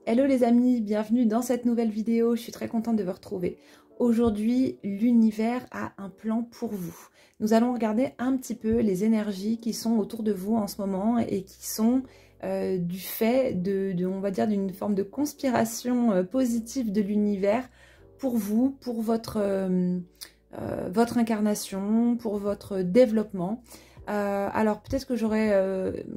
Hello les amis, bienvenue dans cette nouvelle vidéo, je suis très contente de vous retrouver. Aujourd'hui, l'univers a un plan pour vous. Nous allons regarder un petit peu les énergies qui sont autour de vous en ce moment et qui sont du fait on va dire, d'une forme de conspiration positive de l'univers pour vous, pour votre incarnation, pour votre développement. Alors peut-être que j'aurai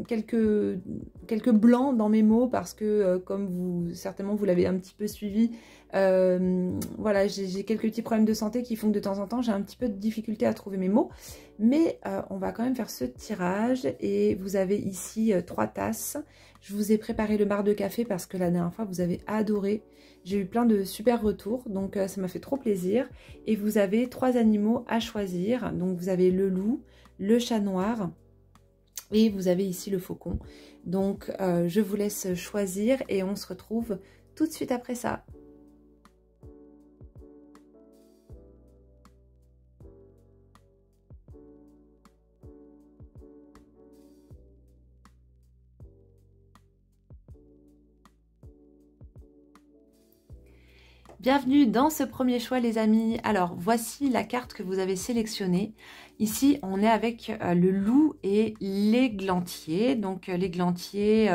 quelques blancs dans mes mots parce que comme certainement vous l'avez un petit peu suivi, voilà, j'ai quelques petits problèmes de santé qui font que de temps en temps j'ai un petit peu de difficulté à trouver mes mots, mais on va quand même faire ce tirage et vous avez ici 3 tasses. Je vous ai préparé le bar de café parce que la dernière fois vous avez adoré. J'ai eu plein de super retours, donc ça m'a fait trop plaisir. Et vous avez 3 animaux à choisir. Donc vous avez le loup, le chat noir et vous avez ici le faucon. Donc je vous laisse choisir et on se retrouve tout de suite après ça. Bienvenue dans ce premier choix les amis. Alors voici la carte que vous avez sélectionnée. Ici on est avec le loup et l'églantier. Donc l'églantier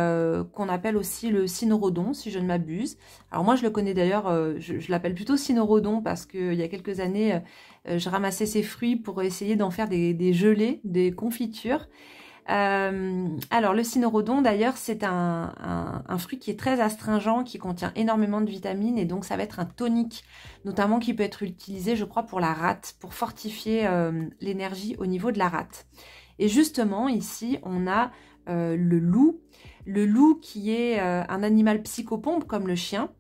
qu'on appelle aussi le cynorhodon si je ne m'abuse. Alors moi je le connais d'ailleurs, je l'appelle plutôt cynorhodon parce qu'il y a quelques années je ramassais ses fruits pour essayer d'en faire des gelées, des confitures. Alors le cynorhodon d'ailleurs c'est un fruit qui est très astringent, qui contient énormément de vitamines et donc ça va être un tonique notamment qui peut être utilisé je crois pour la rate, pour fortifier l'énergie au niveau de la rate. Et justement ici on a le loup qui est un animal psychopompe comme le chien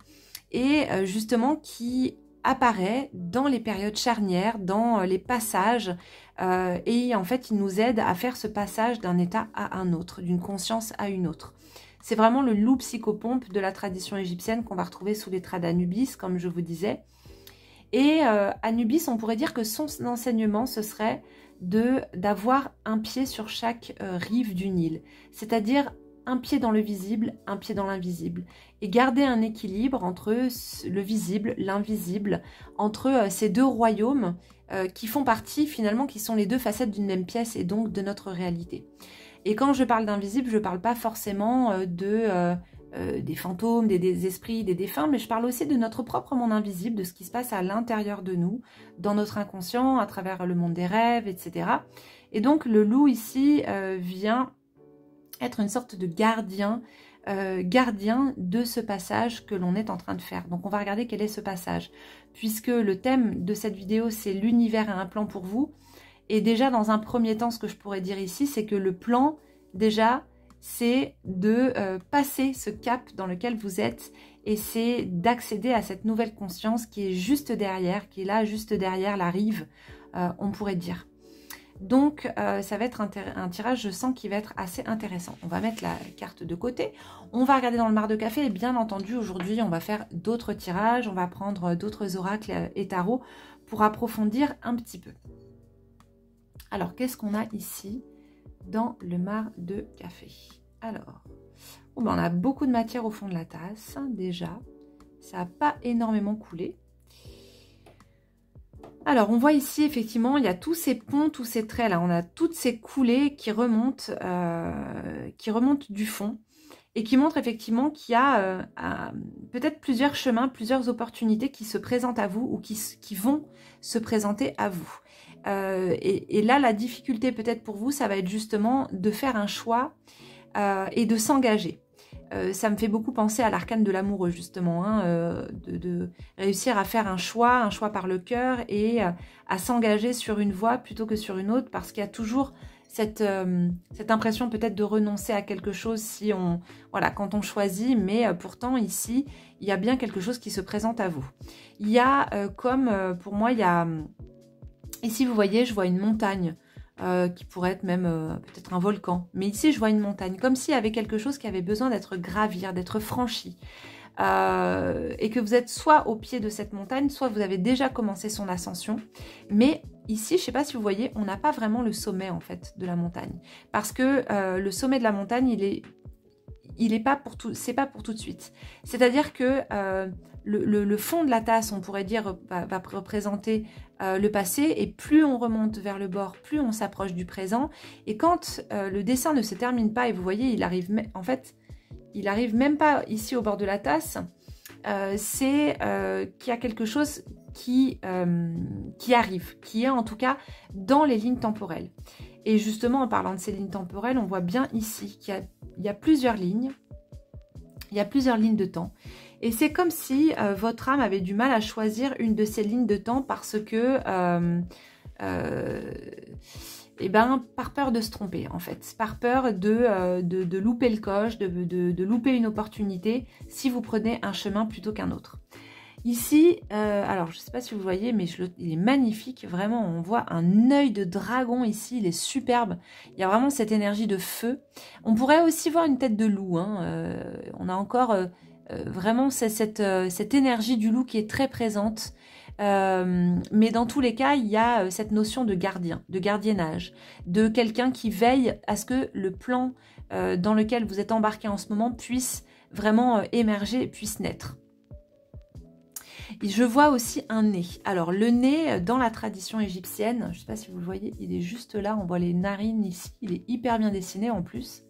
et justement qui apparaît dans les périodes charnières, dans les passages et en fait il nous aide à faire ce passage d'un état à un autre, d'une conscience à une autre. C'est vraiment le loup psychopompe de la tradition égyptienne qu'on va retrouver sous les traits d'Anubis comme je vous disais. Et Anubis, on pourrait dire que son enseignement ce serait d'avoir un pied sur chaque rive du Nil, c'est-à-dire un pied dans le visible, un pied dans l'invisible. Et garder un équilibre entre le visible, l'invisible, entre ces deux royaumes qui font partie finalement, qui sont les deux facettes d'une même pièce et donc de notre réalité. Et quand je parle d'invisible, je ne parle pas forcément des fantômes, des esprits, des défunts, mais je parle aussi de notre propre monde invisible, de ce qui se passe à l'intérieur de nous, dans notre inconscient, à travers le monde des rêves, etc. Et donc le loup ici vient être une sorte de gardien de ce passage que l'on est en train de faire. Donc on va regarder quel est ce passage, puisque le thème de cette vidéo c'est l'univers a un plan pour vous. Et déjà dans un premier temps ce que je pourrais dire ici c'est que le plan déjà c'est de passer ce cap dans lequel vous êtes et c'est d'accéder à cette nouvelle conscience qui est juste derrière, qui est là juste derrière la rive, on pourrait dire. Donc ça va être un tirage, je sens, qui va être assez intéressant. On va mettre la carte de côté. On va regarder dans le mar de café et bien entendu aujourd'hui on va faire d'autres tirages. On va prendre d'autres oracles et tarots pour approfondir un petit peu. Alors qu'est-ce qu'on a ici dans le mar de café? Alors, on a beaucoup de matière au fond de la tasse déjà. Ça n'a pas énormément coulé. Alors, on voit ici, effectivement, il y a tous ces ponts, tous ces traits là. On a toutes ces coulées qui remontent du fond et qui montrent effectivement qu'il y a peut-être plusieurs chemins, plusieurs opportunités qui se présentent à vous ou qui vont se présenter à vous. Et là, la difficulté peut-être pour vous, ça va être justement de faire un choix et de s'engager. Ça me fait beaucoup penser à l'arcane de l'amoureux justement, hein, de réussir à faire un choix par le cœur et à s'engager sur une voie plutôt que sur une autre parce qu'il y a toujours cette impression peut-être de renoncer à quelque chose quand on choisit, mais pourtant ici il y a bien quelque chose qui se présente à vous. Il y a pour moi il y a ici vous voyez je vois une montagne. Qui pourrait être même peut-être un volcan. Mais ici, je vois une montagne, comme s'il y avait quelque chose qui avait besoin d'être gravi, d'être franchi. Et que vous êtes soit au pied de cette montagne, soit vous avez déjà commencé son ascension. Mais ici, je ne sais pas si vous voyez, on n'a pas vraiment le sommet en fait de la montagne. Parce que le sommet de la montagne, il est pas pour tout, c'est pas pour tout de suite. C'est-à-dire que le fond de la tasse, on pourrait dire, va représenter le passé, et plus on remonte vers le bord, plus on s'approche du présent. Et quand le dessin ne se termine pas, et vous voyez, il arrive même pas ici au bord de la tasse, c'est qu'il y a quelque chose qui arrive, qui est en tout cas dans les lignes temporelles. Et justement, en parlant de ces lignes temporelles, on voit bien ici qu'il y a plusieurs lignes, il y a plusieurs lignes de temps. Et c'est comme si votre âme avait du mal à choisir une de ces lignes de temps parce que, par peur de se tromper en fait, par peur de louper le coche, de louper une opportunité si vous prenez un chemin plutôt qu'un autre. Ici, alors je ne sais pas si vous voyez, mais il est magnifique, vraiment on voit un œil de dragon ici, il est superbe, il y a vraiment cette énergie de feu. On pourrait aussi voir une tête de loup, hein. On a encore vraiment cette énergie du loup qui est très présente, mais dans tous les cas, il y a cette notion de gardien, de gardiennage, de quelqu'un qui veille à ce que le plan dans lequel vous êtes embarqué en ce moment puisse vraiment émerger, puisse naître. Je vois aussi un nez. Alors le nez, dans la tradition égyptienne, je ne sais pas si vous le voyez, il est juste là, on voit les narines ici, il est hyper bien dessiné en plus.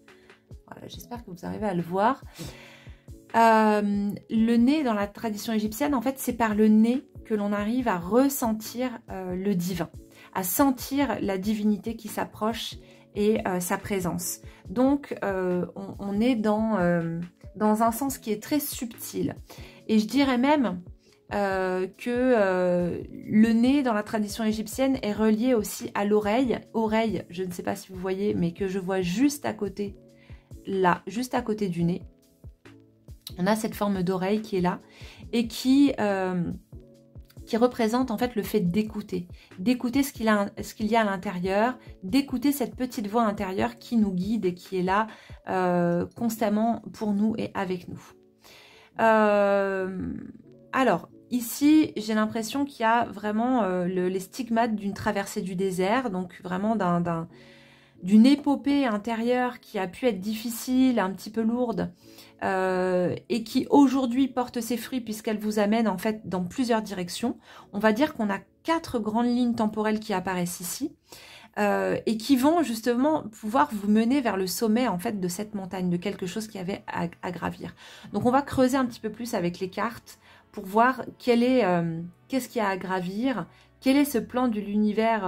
Voilà, j'espère que vous arrivez à le voir. Le nez dans la tradition égyptienne, en fait, c'est par le nez que l'on arrive à ressentir le divin, à sentir la divinité qui s'approche et sa présence. Donc, on est dans un sens qui est très subtil. Et je dirais même que le nez dans la tradition égyptienne est relié aussi à l'oreille. Oreille, je ne sais pas si vous voyez, mais que je vois juste à côté, là, juste à côté du nez. On a cette forme d'oreille qui est là et qui représente en fait le fait d'écouter. D'écouter ce qu'il y a à l'intérieur, d'écouter cette petite voix intérieure qui nous guide et qui est là constamment pour nous et avec nous. Alors, ici, j'ai l'impression qu'il y a vraiment les stigmates d'une traversée du désert, donc vraiment d'une épopée intérieure qui a pu être difficile, un petit peu lourde, et qui aujourd'hui porte ses fruits puisqu'elle vous amène en fait dans plusieurs directions. On va dire qu'on a 4 grandes lignes temporelles qui apparaissent ici, et qui vont justement pouvoir vous mener vers le sommet en fait de cette montagne, de quelque chose qu'il y avait à gravir. Donc on va creuser un petit peu plus avec les cartes pour voir qu'est-ce qu'il y a à gravir, quel est ce plan de l'univers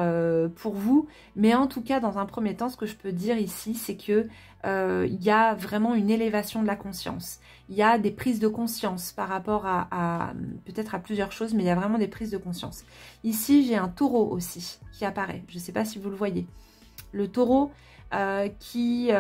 pour vous. Mais en tout cas, dans un premier temps, ce que je peux dire ici, c'est que il y a vraiment une élévation de la conscience. Il y a des prises de conscience par rapport à peut-être à plusieurs choses, mais il y a vraiment des prises de conscience. Ici, j'ai un taureau aussi qui apparaît. Je ne sais pas si vous le voyez. Le taureau qui,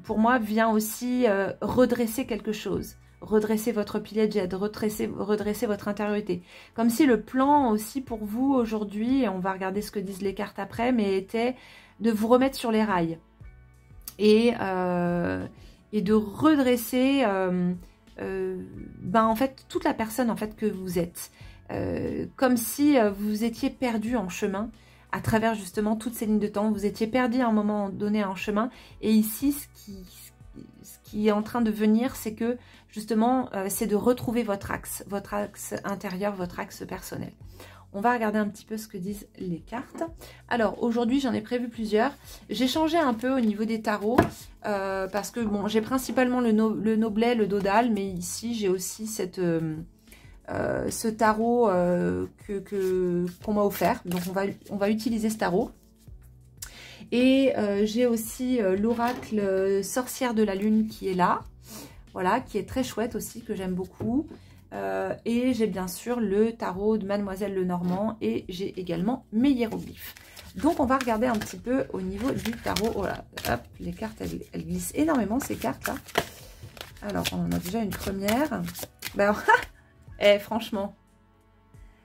pour moi, vient aussi redresser quelque chose. Redresser votre pilier de jade, redresser votre intériorité. Comme si le plan aussi pour vous aujourd'hui, et on va regarder ce que disent les cartes après, mais était de vous remettre sur les rails. Et de redresser en fait toute la personne en fait que vous êtes. Comme si vous étiez perdu en chemin à travers justement toutes ces lignes de temps. Vous étiez perdu à un moment donné en chemin. Et ici, ce qui est en train de venir, c'est que justement, c'est de retrouver votre axe intérieur, votre axe personnel. On va regarder un petit peu ce que disent les cartes. Alors, aujourd'hui, j'en ai prévu plusieurs. J'ai changé un peu au niveau des tarots, parce que, bon, j'ai principalement le Noblet, le Dodal, mais ici, j'ai aussi ce tarot qu'on m'a offert. Donc, on va utiliser ce tarot. Et j'ai aussi l'oracle sorcière de la lune qui est là. Voilà, qui est très chouette aussi, que j'aime beaucoup. Et j'ai bien sûr le tarot de Mademoiselle Lenormand et j'ai également mes hiéroglyphes. Donc on va regarder un petit peu au niveau du tarot. Oh là, hop, les cartes elles glissent énormément ces cartes là. Alors on en a déjà une première. Ben, franchement,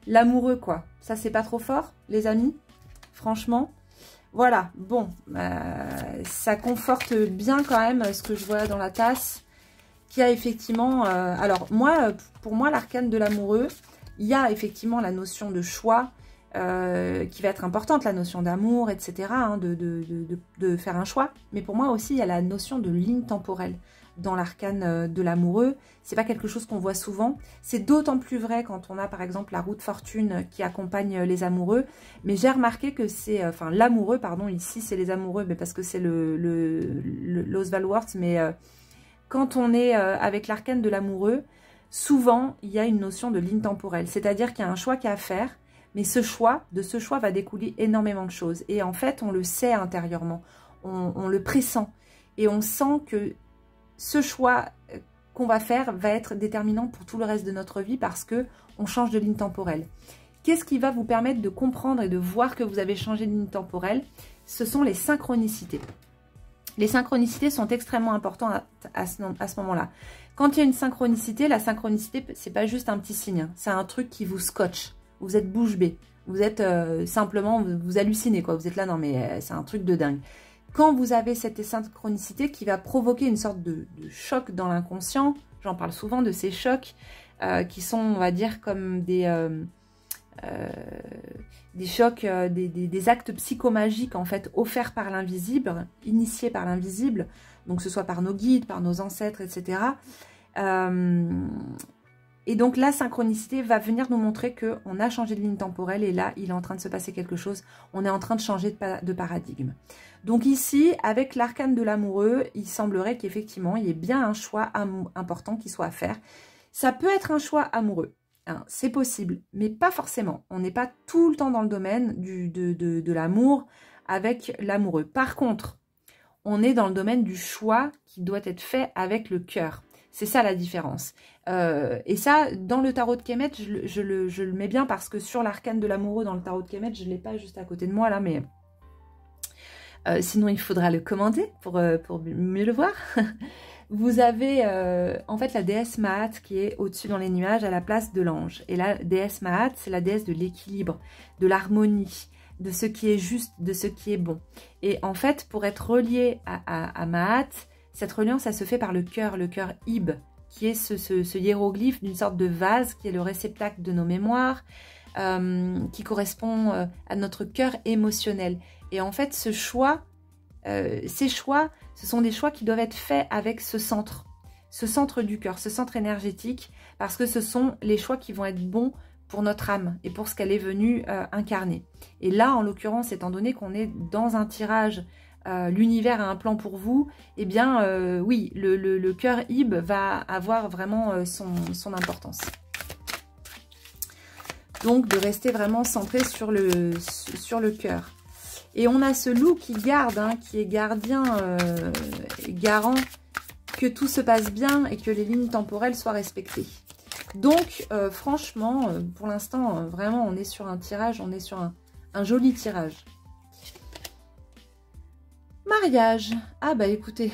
l'amoureux quoi. Ça c'est pas trop fort les amis, franchement. Voilà, bon, ça conforte bien quand même ce que je vois dans la tasse. Qui a effectivement, alors moi, pour moi, l'arcane de l'amoureux, il y a effectivement la notion de choix qui va être importante, la notion d'amour, etc., hein, de faire un choix. Mais pour moi aussi, il y a la notion de ligne temporelle, dans l'arcane de l'amoureux. C'est pas quelque chose qu'on voit souvent. C'est d'autant plus vrai quand on a par exemple la roue de fortune qui accompagne les amoureux. Mais j'ai remarqué que c'est, enfin l'amoureux, pardon, ici c'est les amoureux, mais parce que c'est l'Oswald, mais quand on est avec l'arcane de l'amoureux, souvent il y a une notion de ligne temporelle. C'est-à-dire qu'il y a un choix qu'il y a à faire, mais de ce choix va découler énormément de choses. Et en fait, on le sait intérieurement, on le pressent. Et on sent que ce choix qu'on va faire va être déterminant pour tout le reste de notre vie parce qu'on change de ligne temporelle. Qu'est-ce qui va vous permettre de comprendre et de voir que vous avez changé de ligne temporelle? Ce sont les synchronicités. Les synchronicités sont extrêmement importantes à ce moment-là. Quand il y a une synchronicité, la synchronicité, c'est pas juste un petit signe. C'est un truc qui vous scotche. Vous êtes bouche bée. Vous êtes simplement, vous hallucinez, quoi. Vous êtes là, non mais c'est un truc de dingue. Quand vous avez cette synchronicité qui va provoquer une sorte de choc dans l'inconscient, j'en parle souvent de ces chocs qui sont, on va dire, comme des chocs, des actes psychomagiques en fait offerts par l'invisible, initiés par l'invisible, donc que ce soit par nos guides, par nos ancêtres, etc. Et donc la synchronicité va venir nous montrer qu'on a changé de ligne temporelle et là, il est en train de se passer quelque chose. On est en train de changer de paradigme. Donc ici, avec l'arcane de l'amoureux, il semblerait qu'effectivement, il y ait bien un choix important qui soit à faire. Ça peut être un choix amoureux, hein, c'est possible, mais pas forcément. On n'est pas tout le temps dans le domaine de l'amour avec l'amoureux. Par contre, on est dans le domaine du choix qui doit être fait avec le cœur. C'est ça la différence. Et ça, dans le tarot de Kemet, je le mets bien parce que sur l'arcane de l'amoureux dans le tarot de Kemet, je ne l'ai pas juste à côté de moi là, mais sinon il faudra le commenter pour mieux le voir. Vous avez en fait la déesse Maat qui est au-dessus dans les nuages à la place de l'ange. Et la déesse Maat, c'est la déesse de l'équilibre, de l'harmonie, de ce qui est juste, de ce qui est bon. Et en fait, pour être relié à Maat, cette reliance, ça se fait par le cœur Ib, qui est ce hiéroglyphe d'une sorte de vase, qui est le réceptacle de nos mémoires, qui correspond à notre cœur émotionnel. Et en fait, ces choix, ce sont des choix qui doivent être faits avec ce centre du cœur, ce centre énergétique, parce que ce sont les choix qui vont être bons pour notre âme et pour ce qu'elle est venue incarner. Et là, en l'occurrence, étant donné qu'on est dans un tirage, l'univers a un plan pour vous, eh bien, oui, le cœur Ib va avoir vraiment son importance. Donc, de rester vraiment centré sur le cœur. Et on a ce loup qui garde, hein, qui est gardien, garant que tout se passe bien et que les lignes temporelles soient respectées. Donc, franchement, pour l'instant, vraiment, on est sur un tirage, on est sur un joli tirage. Mariage. Ah bah écoutez,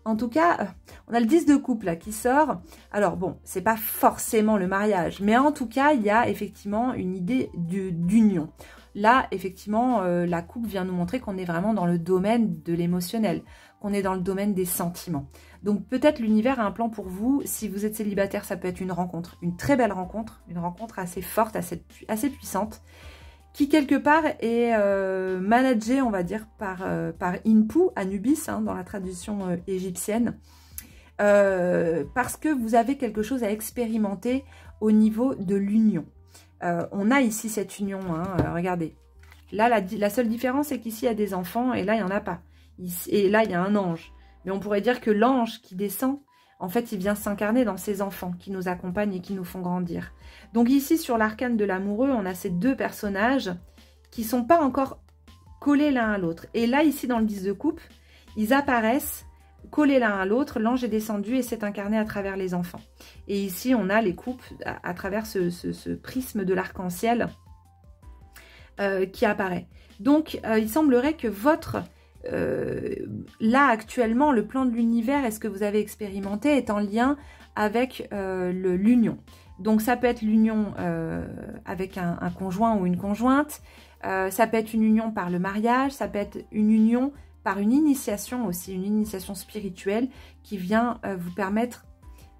en tout cas, on a le 10 de coupe là qui sort. Alors bon, c'est pas forcément le mariage, mais en tout cas, il y a effectivement une idée d'union. Là, effectivement, la coupe vient nous montrer qu'on est vraiment dans le domaine de l'émotionnel, qu'on est dans le domaine des sentiments. Donc peut-être l'univers a un plan pour vous. Si vous êtes célibataire, ça peut être une rencontre, une très belle rencontre, une rencontre assez forte, assez puissante, qui quelque part est managée, on va dire, par Inpu, Anubis, hein, dans la traduction égyptienne, parce que vous avez quelque chose à expérimenter au niveau de l'union. On a ici cette union, hein, regardez. Là, la seule différence, c'est qu'ici, il y a des enfants, et là, il n'y en a pas. Et là, il y a un ange. Mais on pourrait dire que l'ange qui descend, en fait, il vient s'incarner dans ces enfants qui nous accompagnent et qui nous font grandir. Donc ici, sur l'arcane de l'amoureux, on a ces deux personnages qui ne sont pas encore collés l'un à l'autre. Et là, ici, dans le 10 de coupe, ils apparaissent collés l'un à l'autre. L'ange est descendu et s'est incarné à travers les enfants. Et ici, on a les coupes à travers ce prisme de l'arc-en-ciel qui apparaît. Donc, il semblerait que là, actuellement, le plan de l'univers et ce que vous avez expérimenté est en lien avec l'union. Donc, ça peut être l'union avec un conjoint ou une conjointe. Ça peut être une union par le mariage. Ça peut être une union par une initiation aussi, une initiation spirituelle qui vient vous permettre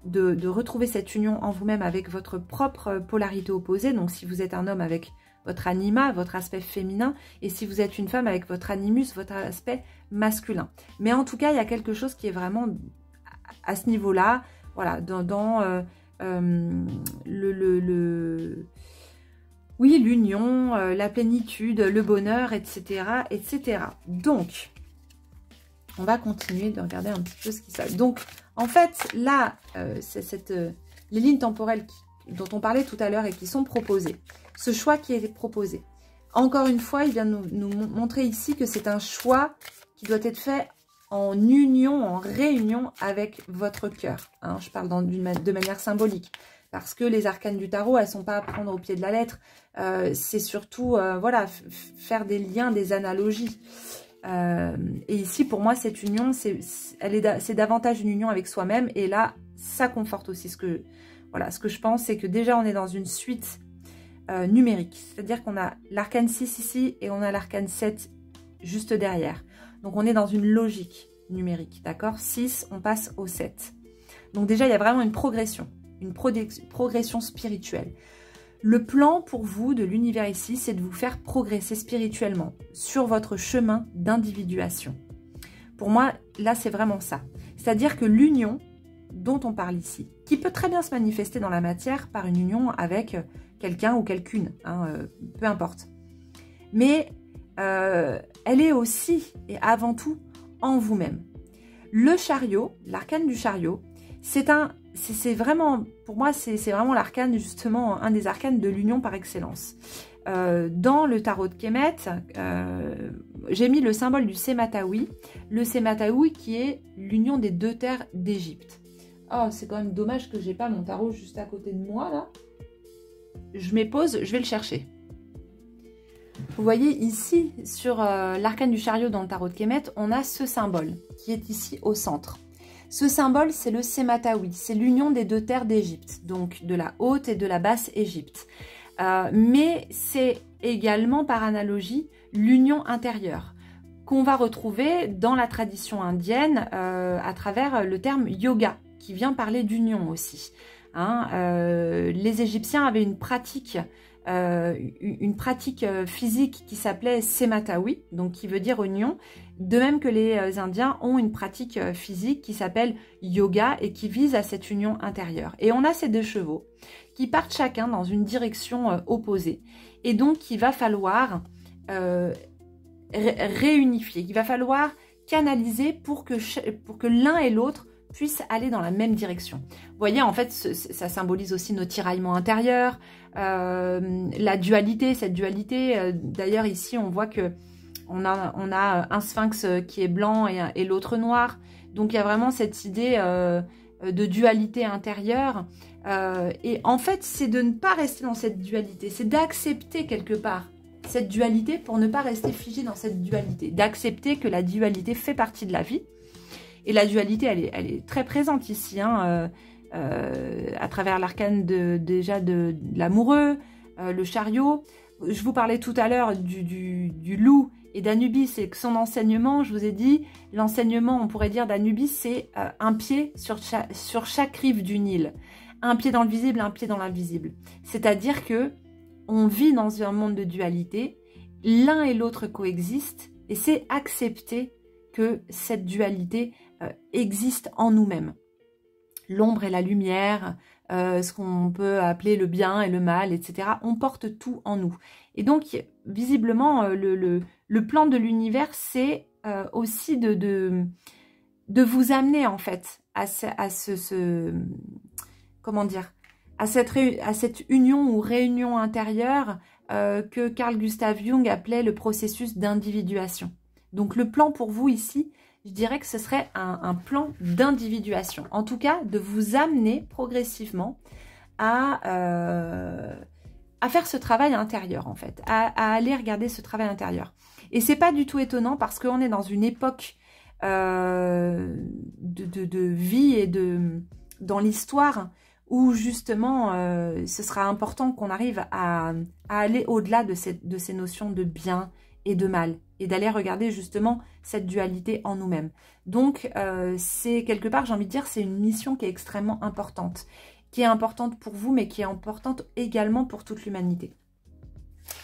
de retrouver cette union en vous-même avec votre propre polarité opposée. Donc, si vous êtes un homme avec votre anima, votre aspect féminin, et si vous êtes une femme avec votre animus, votre aspect masculin. Mais en tout cas, il y a quelque chose qui est vraiment à ce niveau-là, voilà, oui, l'union, la plénitude, le bonheur, etc., etc. Donc, on va continuer de regarder un petit peu ce qui se passe. Donc, en fait, là, les lignes temporelles dont on parlait tout à l'heure et qui sont proposées, ce choix qui est proposé, encore une fois, il vient nous montrer ici que c'est un choix qui doit être fait en union, en réunion avec votre cœur. Hein, je parle de manière symbolique. Parce que les arcanes du tarot, elles ne sont pas à prendre au pied de la lettre. C'est surtout, voilà, faire des liens, des analogies. Et ici, pour moi, cette union, c'est davantage une union avec soi-même. Et là, ça conforte aussi ce que je pense, c'est que déjà, on est dans une suite numérique. C'est-à-dire qu'on a l'arcane 6 ici et on a l'arcane 7 juste derrière. Donc, on est dans une logique numérique, d'accord? 6, on passe au 7. Donc déjà, il y a vraiment une progression spirituelle. Le plan pour vous de l'univers ici, c'est de vous faire progresser spirituellement sur votre chemin d'individuation. Pour moi, là, c'est vraiment ça. C'est-à-dire que l'union dont on parle ici, qui peut très bien se manifester dans la matière par une union avec quelqu'un ou quelqu'une, hein, peu importe. Mais elle est aussi et avant tout en vous-même. Le chariot, l'arcane du chariot, c'est vraiment, pour moi, c'est vraiment l'arcane, justement, un des arcanes de l'union par excellence. Dans le tarot de Kemet, j'ai mis le symbole du Sematawi. Le Sematawi qui est l'union des deux terres d'Égypte. Oh, c'est quand même dommage que j'ai pas mon tarot juste à côté de moi, là. Je m'épose, je vais le chercher. Vous voyez ici, sur l'arcane du chariot dans le tarot de Kemet, on a ce symbole qui est ici au centre. Ce symbole, c'est le Sematawi, c'est l'union des deux terres d'Égypte, donc de la haute et de la basse Égypte. Mais c'est également, par analogie, l'union intérieure, qu'on va retrouver dans la tradition indienne à travers le terme yoga, qui vient parler d'union aussi. Hein, les Égyptiens avaient une pratique physique qui s'appelait Sematawi, donc qui veut dire union, de même que les Indiens ont une pratique physique qui s'appelle yoga et qui vise à cette union intérieure. Et on a ces deux chevaux qui partent chacun dans une direction opposée. Et donc, il va falloir réunifier, il va falloir canaliser pour que l'un et l'autre puissent aller dans la même direction. Vous voyez, en fait, ça symbolise aussi nos tiraillements intérieurs, la dualité, cette dualité. D'ailleurs, ici, on voit que on a un sphinx qui est blanc et l'autre noir. Donc, il y a vraiment cette idée de dualité intérieure. Et en fait, c'est de ne pas rester dans cette dualité. C'est d'accepter quelque part cette dualité pour ne pas rester figé dans cette dualité. D'accepter que la dualité fait partie de la vie. Et la dualité, elle est très présente ici, hein, à travers l'arcane de l'amoureux, le chariot. Je vous parlais tout à l'heure du loup et d'Anubis, et que son enseignement, je vous ai dit, l'enseignement, on pourrait dire d'Anubis, c'est un pied sur chaque rive du Nil. Un pied dans le visible, un pied dans l'invisible. C'est-à-dire que on vit dans un monde de dualité, l'un et l'autre coexistent, et c'est accepter que cette dualité existe en nous-mêmes. L'ombre et la lumière, ce qu'on peut appeler le bien et le mal, etc. On porte tout en nous. Et donc, visiblement, le plan de l'univers, c'est aussi de vous amener, en fait, comment dire, à cette union ou réunion intérieure que Carl Gustav Jung appelait le processus d'individuation. Donc, le plan pour vous ici, je dirais que ce serait un plan d'individuation. En tout cas, de vous amener progressivement à faire ce travail intérieur, en fait. À aller regarder ce travail intérieur. Et c'est pas du tout étonnant parce qu'on est dans une époque de vie et dans l'histoire où justement, ce sera important qu'on arrive à aller au-delà de ces notions de bien et de mal, et d'aller regarder justement cette dualité en nous-mêmes. Donc, c'est quelque part, j'ai envie de dire, c'est une mission qui est extrêmement importante, qui est importante pour vous, mais qui est importante également pour toute l'humanité.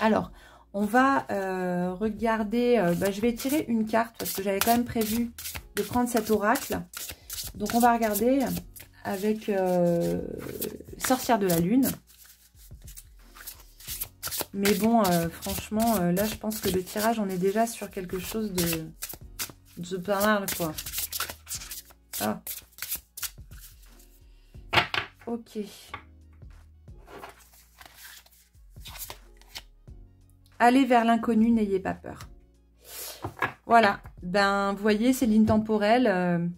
Alors, on va regarder, je vais tirer une carte, parce que j'avais quand même prévu de prendre cet oracle. Donc on va regarder avec Sorcière de la Lune. Mais bon, franchement, là je pense que le tirage, on est déjà sur quelque chose de pas mal, quoi. Ah. Ok. Allez vers l'inconnu, n'ayez pas peur. Voilà. Ben, vous voyez, ces lignes temporelles,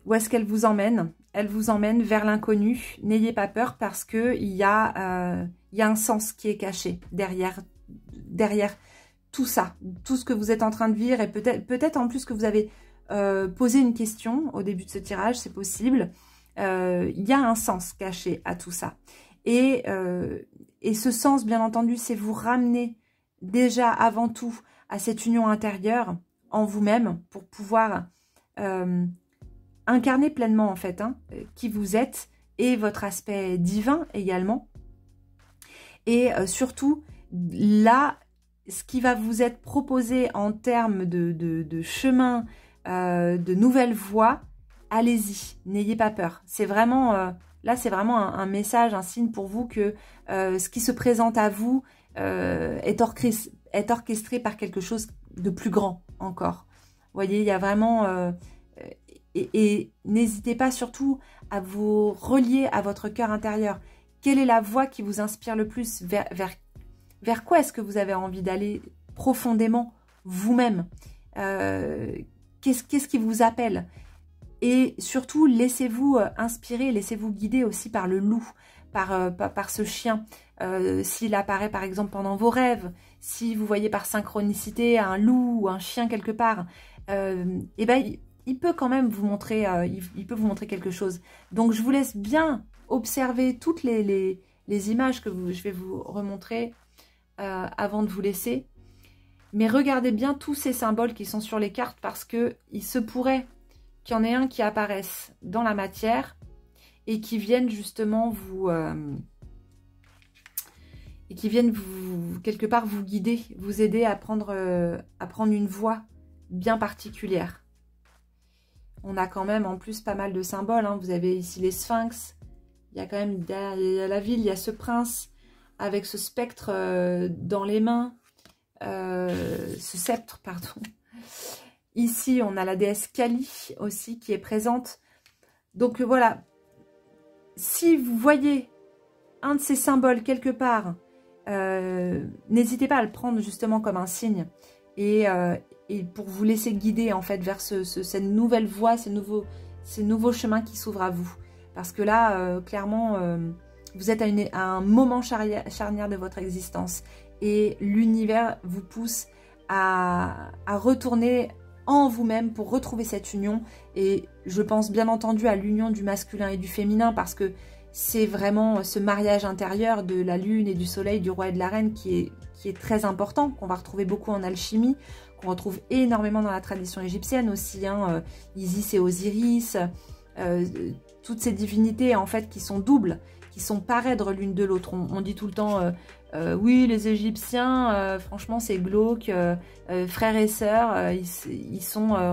où est-ce qu'elles vous emmènent? Elles vous emmènent vers l'inconnu. N'ayez pas peur parce qu'il y a un sens qui est caché derrière tout ça. Tout ce que vous êtes en train de vivre et peut-être en plus que vous avez posé une question au début de ce tirage, c'est possible. Il y a un sens caché à tout ça. Et ce sens, bien entendu, c'est vous ramener déjà avant tout à cette union intérieure en vous-même pour pouvoir incarner pleinement en fait qui vous êtes et votre aspect divin également. Et surtout, là, ce qui va vous être proposé en termes de chemin, de nouvelles voies, allez-y, n'ayez pas peur. C'est vraiment, là c'est vraiment un message, un signe pour vous que ce qui se présente à vous est orchestré par quelque chose de plus grand encore. Vous voyez, il y a vraiment... et n'hésitez pas surtout à vous relier à votre cœur intérieur. Quelle est la voie qui vous inspire le plus? Vers quoi est-ce que vous avez envie d'aller profondément vous-même? Qu'est-ce qui vous appelle? Et surtout, laissez-vous inspirer, laissez-vous guider aussi par le loup, par ce chien. S'il apparaît par exemple pendant vos rêves, si vous voyez par synchronicité un loup ou un chien quelque part, et ben, il peut quand même vous montrer, il peut vous montrer quelque chose. Donc je vous laisse bien observer toutes les images que je vais vous remontrer avant de vous laisser. Mais regardez bien tous ces symboles qui sont sur les cartes parce que il se pourrait qu'il y en ait un qui apparaisse dans la matière et qui viennent justement vous... et qui viennent vous, quelque part vous guider, vous aider à prendre une voie bien particulière. On a quand même en plus pas mal de symboles. Vous avez ici les sphinx. Il y a quand même il y a la ville, il y a ce prince avec ce spectre dans les mains. Ce sceptre, pardon. Ici, on a la déesse Kali aussi qui est présente. Donc voilà, si vous voyez un de ces symboles quelque part, n'hésitez pas à le prendre justement comme un signe et pour vous laisser guider en fait vers cette nouvelle voie, ces nouveaux chemins qui s'ouvrent à vous. Parce que là, clairement, vous êtes à un moment charnière de votre existence et l'univers vous pousse à retourner en vous-même pour retrouver cette union. Et je pense bien entendu à l'union du masculin et du féminin parce que c'est vraiment ce mariage intérieur de la lune et du soleil, du roi et de la reine qui est très important, qu'on va retrouver beaucoup en alchimie, qu'on retrouve énormément dans la tradition égyptienne aussi, Isis et Osiris, toutes ces divinités en fait qui sont doubles, qui sont parèdres l'une de l'autre. On dit tout le temps, oui les Égyptiens, franchement c'est glauque, frères et sœurs,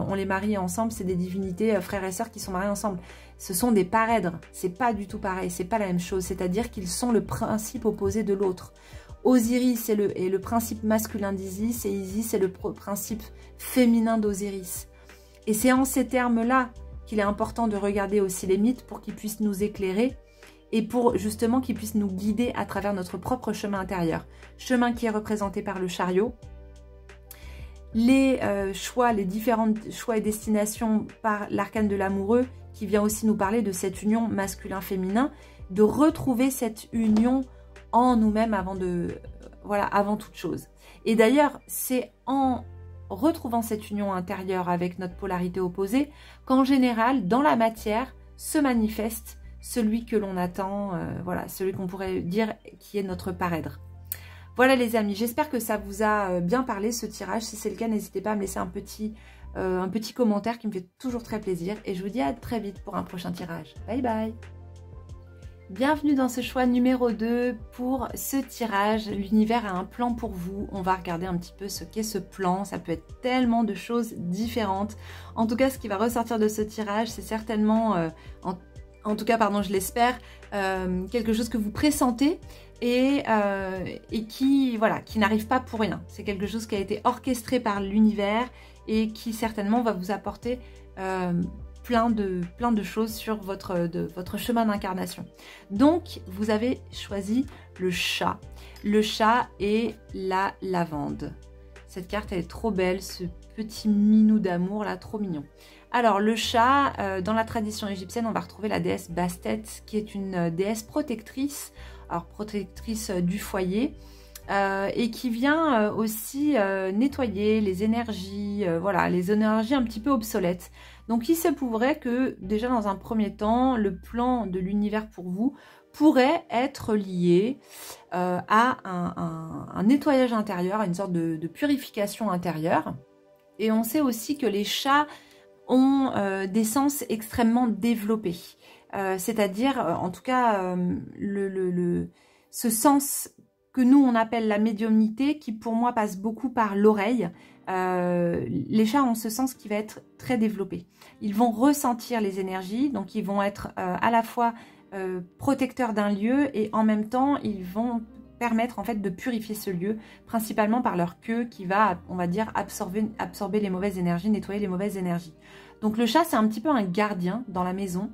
on les marie ensemble, c'est des divinités frères et sœurs qui sont mariés ensemble. Ce sont des parèdres, c'est pas du tout pareil, c'est pas la même chose, c'est-à-dire qu'ils sont le principe opposé de l'autre. Osiris est le principe masculin d'Isis et Isis est le principe féminin d'Osiris. Et c'est en ces termes-là qu'il est important de regarder aussi les mythes pour qu'ils puissent nous éclairer et pour justement qu'ils puissent nous guider à travers notre propre chemin intérieur. Chemin qui est représenté par le chariot, les choix, les différents choix et destinations par l'arcane de l'amoureux qui vient aussi nous parler de cette union masculin-féminin, de retrouver cette union en nous-mêmes avant toute chose. Et d'ailleurs, c'est en retrouvant cette union intérieure avec notre polarité opposée qu'en général, dans la matière, se manifeste celui que l'on attend, celui qu'on pourrait dire qui est notre parèdre. Voilà les amis, j'espère que ça vous a bien parlé ce tirage. Si c'est le cas, n'hésitez pas à me laisser un petit commentaire qui me fait toujours très plaisir. Et je vous dis à très vite pour un prochain tirage. Bye bye! Bienvenue dans ce choix numéro 2 pour ce tirage. L'univers a un plan pour vous. On va regarder un petit peu ce qu'est ce plan. Ça peut être tellement de choses différentes. En tout cas, ce qui va ressortir de ce tirage, c'est certainement, en tout cas, pardon, je l'espère, quelque chose que vous pressentez et qui, voilà, qui n'arrive pas pour rien. C'est quelque chose qui a été orchestré par l'univers et qui certainement va vous apporter plein de choses sur votre chemin d'incarnation. Donc, vous avez choisi le chat. Le chat et la lavande. Cette carte, elle est trop belle, ce petit minou d'amour là, trop mignon. Alors, le chat, dans la tradition égyptienne, on va retrouver la déesse Bastet, qui est une déesse protectrice, alors protectrice du foyer, et qui vient aussi nettoyer les énergies, voilà, les énergies un petit peu obsolètes. Donc il se pourrait que déjà dans un premier temps, le plan de l'univers pour vous pourrait être lié à un nettoyage intérieur, à une sorte de purification intérieure. Et on sait aussi que les chats ont des sens extrêmement développés. C'est-à-dire, en tout cas, ce sens que nous on appelle la médiumnité, qui pour moi passe beaucoup par l'oreille. Les chats ont ce sens qui va être très développé. Ils vont ressentir les énergies, donc ils vont être à la fois protecteurs d'un lieu et en même temps ils vont permettre en fait de purifier ce lieu, principalement par leur queue qui va, on va dire, absorber les mauvaises énergies, nettoyer les mauvaises énergies. Donc le chat, c'est un petit peu un gardien dans la maison,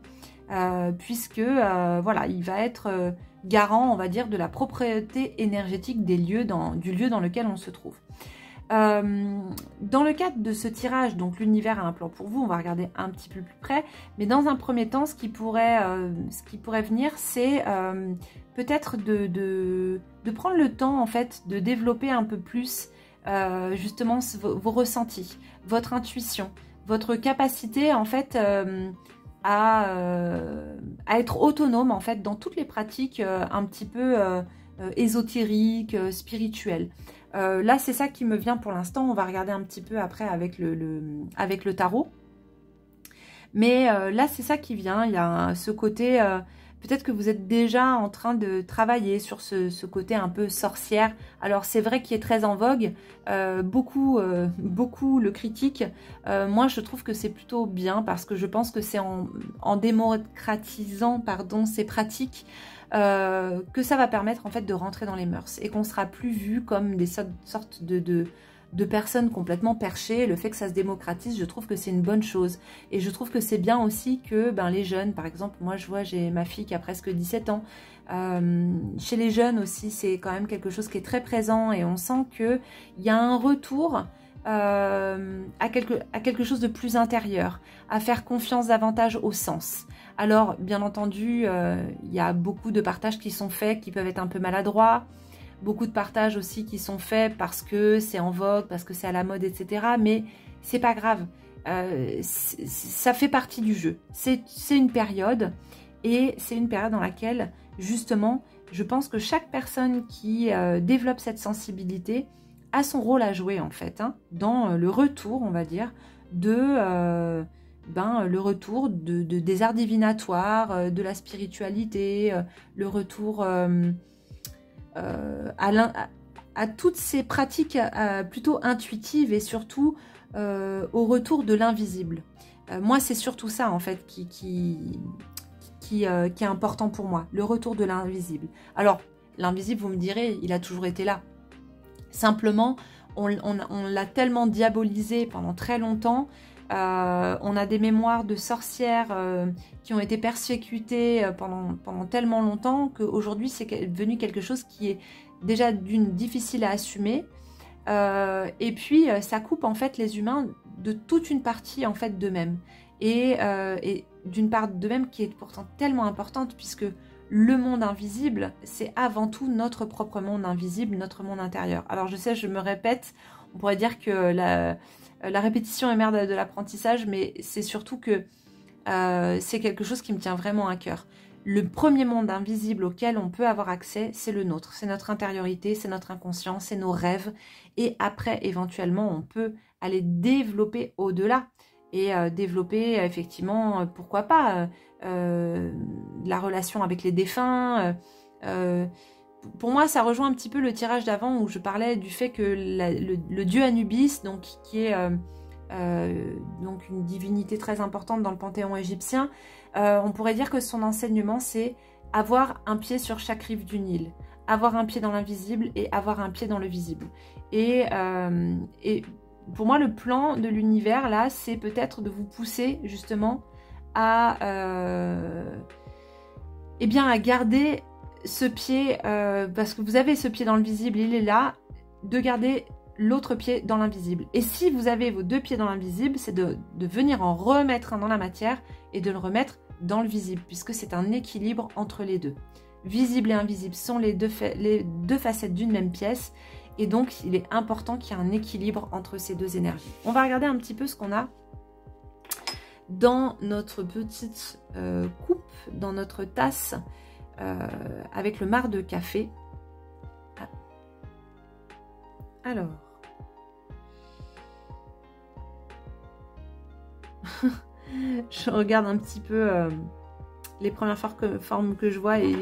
puisque voilà, il va être garant, on va dire, de la propriété énergétique des lieux du lieu dans lequel on se trouve. Dans le cadre de ce tirage, donc l'univers a un plan pour vous, on va regarder un petit peu plus près, mais dans un premier temps, ce qui pourrait venir, c'est peut-être de prendre le temps en fait de développer un peu plus justement vos ressentis, votre intuition, votre capacité en fait à être autonome en fait dans toutes les pratiques un petit peu ésotériques, spirituelles. Là, c'est ça qui me vient pour l'instant. On va regarder un petit peu après avec le tarot. Mais là, c'est ça qui vient. Il y a ce côté... peut-être que vous êtes déjà en train de travailler sur ce côté un peu sorcière. Alors, c'est vrai qu'il est très en vogue. Beaucoup le critiquent. Moi, je trouve que c'est plutôt bien parce que je pense que c'est en démocratisant pardon, ces pratiques que ça va permettre en fait de rentrer dans les mœurs et qu'on sera plus vu comme des sortes de personnes complètement perchées. Le fait que ça se démocratise, je trouve que c'est une bonne chose. Et je trouve que c'est bien aussi que les jeunes, par exemple, moi je vois, j'ai ma fille qui a presque 17 ans, chez les jeunes aussi, c'est quand même quelque chose qui est très présent et on sent qu'il y a un retour à quelque chose de plus intérieur, à faire confiance davantage au sens. Alors, bien entendu, il y a beaucoup de partages qui sont faits, qui peuvent être un peu maladroits, beaucoup de partages aussi qui sont faits parce que c'est en vogue, parce que c'est à la mode, etc. Mais c'est pas grave, ça fait partie du jeu. C'est une période, et c'est une période dans laquelle, justement, je pense que chaque personne qui développe cette sensibilité a son rôle à jouer, en fait, hein, dans le retour, on va dire, le retour des arts divinatoires, de la spiritualité, le retour à toutes ces pratiques plutôt intuitives et surtout au retour de l'invisible. Moi, c'est surtout ça, en fait, qui est important pour moi, le retour de l'invisible. Alors, l'invisible, vous me direz, il a toujours été là. Simplement, on l'a tellement diabolisé pendant très longtemps. On a des mémoires de sorcières qui ont été persécutées pendant tellement longtemps qu'aujourd'hui c'est devenu quelque chose qui est déjà difficile à assumer, et puis ça coupe en fait les humains de toute une partie en fait d'eux-mêmes, et d'une part d'eux-mêmes qui est pourtant tellement importante, puisque le monde invisible, c'est avant tout notre propre monde invisible, notre monde intérieur. Alors je sais, je me répète, on pourrait dire que la répétition est mère de l'apprentissage, mais c'est surtout que c'est quelque chose qui me tient vraiment à cœur. Le premier monde invisible auquel on peut avoir accès, c'est le nôtre. C'est notre intériorité, c'est notre inconscient, c'est nos rêves. Et après, éventuellement, on peut aller développer au-delà. et développer effectivement, pourquoi pas, la relation avec les défunts. Pour moi, ça rejoint un petit peu le tirage d'avant où je parlais du fait que le dieu Anubis, donc, qui est donc une divinité très importante dans le panthéon égyptien, on pourrait dire que son enseignement, c'est avoir un pied sur chaque rive du Nil, avoir un pied dans l'invisible et avoir un pied dans le visible. Et pour moi, le plan de l'univers, là, c'est peut-être de vous pousser, justement, à garder ce pied, parce que vous avez ce pied dans le visible, il est là, de garder l'autre pied dans l'invisible. Et si vous avez vos deux pieds dans l'invisible, c'est de venir en remettre un dans la matière et de le remettre dans le visible, puisque c'est un équilibre entre les deux. Visible et invisible sont les deux facettes d'une même pièce, et donc il est important qu'il y ait un équilibre entre ces deux énergies. On va regarder un petit peu ce qu'on a dans notre petite coupe, dans notre tasse, avec le marc de café. Alors, je regarde un petit peu les premières formes que je vois et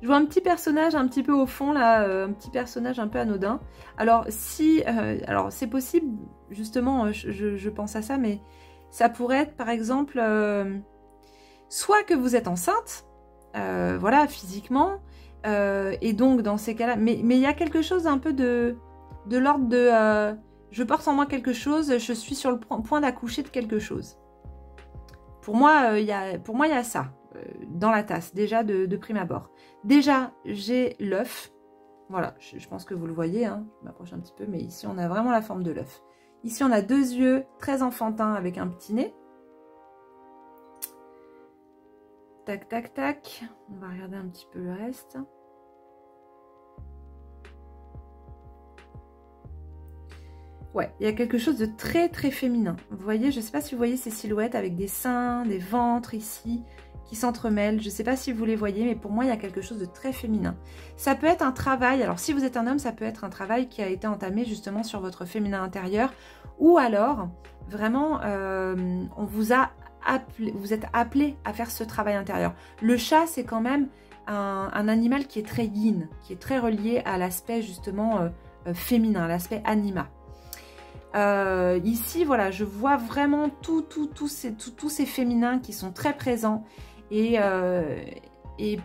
je vois un petit personnage un petit peu au fond là, un petit personnage un peu anodin. Alors si, alors c'est possible justement, je pense à ça, mais ça pourrait être par exemple, soit que vous êtes enceinte, voilà, physiquement, et donc dans ces cas-là, mais il y a quelque chose un peu de l'ordre de je porte en moi quelque chose, je suis sur le point d'accoucher de quelque chose. Pour moi, il y a ça dans la tasse, déjà de prime abord. Déjà, j'ai l'œuf. Voilà, je pense que vous le voyez, hein, je m'approche un petit peu, mais ici, on a vraiment la forme de l'œuf. Ici, on a deux yeux très enfantins avec un petit nez. Tac, tac, tac. On va regarder un petit peu le reste. Ouais, il y a quelque chose de très très féminin. Vous voyez, je ne sais pas si vous voyez ces silhouettes avec des seins, des ventres ici, qui s'entremêlent. Je ne sais pas si vous les voyez, mais pour moi, il y a quelque chose de très féminin. Ça peut être un travail, alors si vous êtes un homme, ça peut être un travail qui a été entamé justement sur votre féminin intérieur, ou alors, vraiment, on vous a appelé, vous êtes appelé à faire ce travail intérieur. Le chat, c'est quand même un animal qui est très yin, qui est très relié à l'aspect justement féminin, l'aspect anima. Ici, voilà, je vois vraiment tous ces féminins qui sont très présents. Et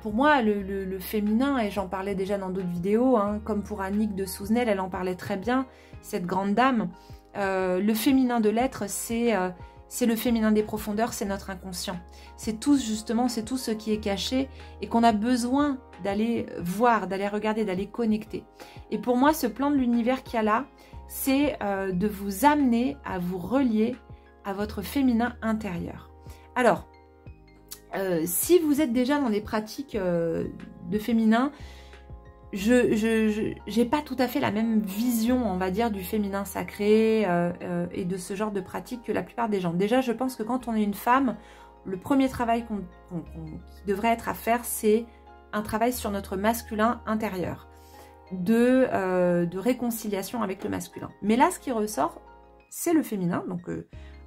pour moi, le féminin, et j'en parlais déjà dans d'autres vidéos, hein, comme pour Annick de Souzenel, elle en parlait très bien, cette grande dame. Le féminin de l'être, c'est le féminin des profondeurs, c'est notre inconscient. C'est tout justement, c'est tout ce qui est caché et qu'on a besoin d'aller voir, d'aller regarder, d'aller connecter. Et pour moi, ce plan de l'univers qu'il y a là, c'est de vous amener à vous relier à votre féminin intérieur. Alors, si vous êtes déjà dans des pratiques de féminin, je n'ai pas tout à fait la même vision, on va dire, du féminin sacré et de ce genre de pratique que la plupart des gens. Déjà, je pense que quand on est une femme, le premier travail qui devrait être à faire, c'est un travail sur notre masculin intérieur. De réconciliation avec le masculin. Mais là, ce qui ressort, c'est le féminin. Donc,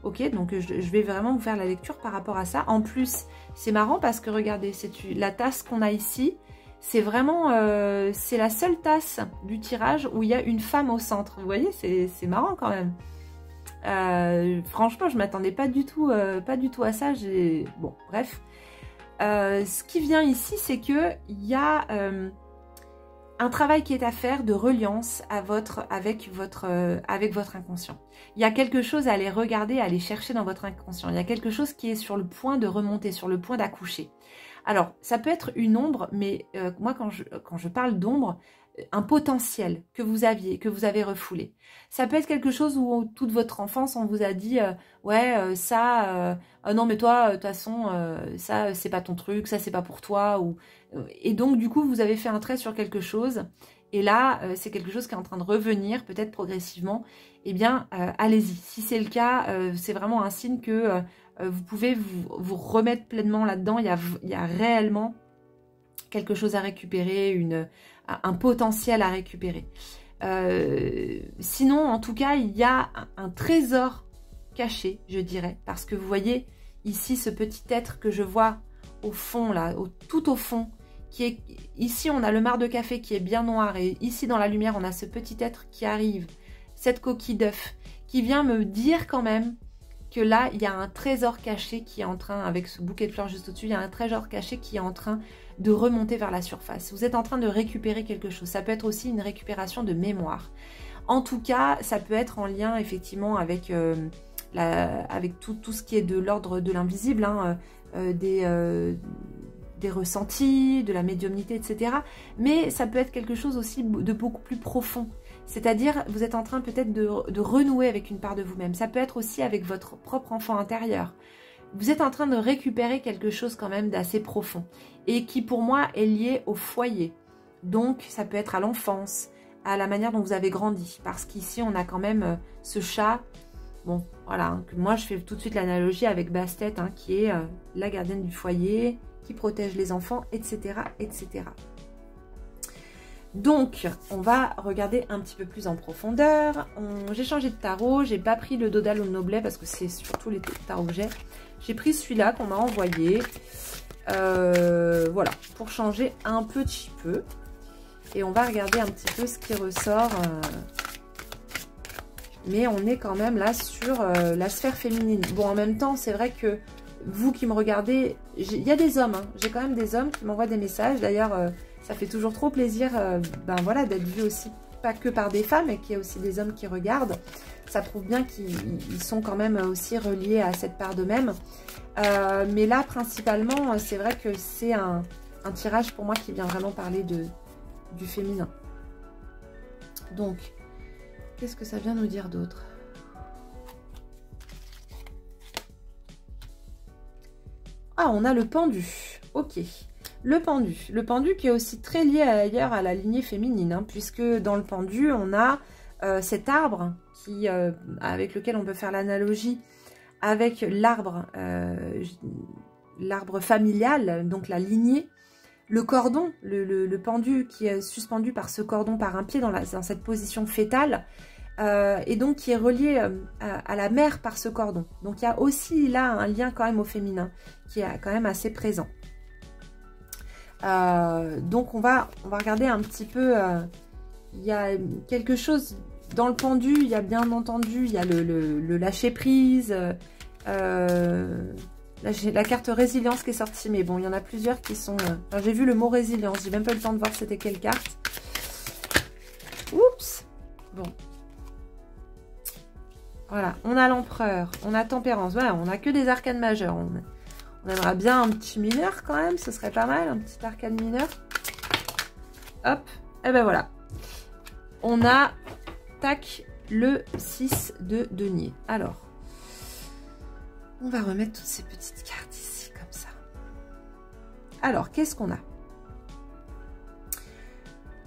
ok, donc je vais vraiment vous faire la lecture par rapport à ça. En plus, c'est marrant parce que regardez, la tasse qu'on a ici, c'est vraiment, c'est la seule tasse du tirage où il y a une femme au centre. Vous voyez, c'est marrant quand même. Franchement, je m'attendais pas du tout à ça. Bon, bref. Ce qui vient ici, c'est que il y a un travail qui est à faire de reliance avec votre inconscient. Il y a quelque chose à aller regarder, à aller chercher dans votre inconscient. Il y a quelque chose qui est sur le point de remonter, sur le point d'accoucher. Alors, ça peut être une ombre, mais moi, quand je parle d'ombre, un potentiel que vous avez refoulé. Ça peut être quelque chose où toute votre enfance, on vous a dit ouais, ça, non mais toi, de toute façon, ça, c'est pas ton truc, ça, c'est pas pour toi. Et donc, du coup, vous avez fait un trait sur quelque chose. Et là, c'est quelque chose qui est en train de revenir, peut-être progressivement. Eh bien, allez-y. Si c'est le cas, c'est vraiment un signe que vous pouvez vous remettre pleinement là-dedans. Il y a réellement quelque chose à récupérer, un potentiel à récupérer. Sinon, en tout cas, il y a un trésor caché, je dirais. Parce que vous voyez ici ce petit être que je vois au fond, là, tout au fond, qui est... Ici, on a le marc de café qui est bien noir. Et ici, dans la lumière, on a ce petit être qui arrive. Cette coquille d'œuf qui vient me dire quand même que là, il y a un trésor caché qui est en train, avec ce bouquet de fleurs juste au-dessus, il y a un trésor caché qui est en train de remonter vers la surface. Vous êtes en train de récupérer quelque chose. Ça peut être aussi une récupération de mémoire. En tout cas, ça peut être en lien effectivement avec, avec tout ce qui est de l'ordre de l'invisible, hein, des ressentis, de la médiumnité, etc. Mais ça peut être quelque chose aussi de beaucoup plus profond. C'est-à-dire, vous êtes en train peut-être de renouer avec une part de vous-même. Ça peut être aussi avec votre propre enfant intérieur. Vous êtes en train de récupérer quelque chose quand même d'assez profond. Et qui, pour moi, est lié au foyer. Donc, ça peut être à l'enfance, à la manière dont vous avez grandi. Parce qu'ici, on a quand même ce chat. Bon, voilà. Hein, moi, je fais tout de suite l'analogie avec Bastet, hein, qui est la gardienne du foyer, qui protège les enfants, etc., etc. Donc, on va regarder un petit peu plus en profondeur. J'ai changé de tarot. J'ai pas pris le Dodal ou le Noblet parce que c'est surtout les tarots que j'ai. J'ai pris celui-là qu'on m'a envoyé. Voilà, pour changer un petit peu. Et on va regarder un petit peu ce qui ressort. Mais on est quand même là sur la sphère féminine. Bon, en même temps, c'est vrai que vous qui me regardez, il y a des hommes. Hein. J'ai quand même des hommes qui m'envoient des messages. D'ailleurs... ça fait toujours trop plaisir ben voilà, d'être vu aussi, pas que par des femmes, mais qu'il y a aussi des hommes qui regardent. Ça prouve bien qu'ils sont quand même aussi reliés à cette part d'eux-mêmes. Mais là, principalement, c'est vrai que c'est un tirage pour moi qui vient vraiment parler du féminin. Donc, qu'est-ce que ça vient nous dire d'autre? Ah, on a le pendu. Ok. Le pendu qui est aussi très lié ailleurs à la lignée féminine, hein, puisque dans le pendu, on a cet arbre avec lequel on peut faire l'analogie avec l'arbre familial, donc la lignée, le cordon, le pendu qui est suspendu par ce cordon, par un pied dans cette position fétale, et donc qui est relié à la mère par ce cordon. Donc il y a aussi là un lien quand même au féminin, qui est quand même assez présent. Donc on va regarder un petit peu, il y a quelque chose dans le pendu, il y a bien entendu, il y a le lâcher prise, là j'ai la carte résilience qui est sortie, mais bon il y en a plusieurs qui sont, j'ai vu le mot résilience, j'ai même pas eu le temps de voir c'était quelle carte. Oups. Bon, voilà, on a l'empereur, on a tempérance, voilà, on a que des arcanes majeures. On aimerait bien un petit mineur quand même, ce serait pas mal, un petit arcane mineur. Hop, et ben voilà. On a, tac, le 6 de denier. Alors, on va remettre toutes ces petites cartes ici, comme ça. Alors, qu'est-ce qu'on a?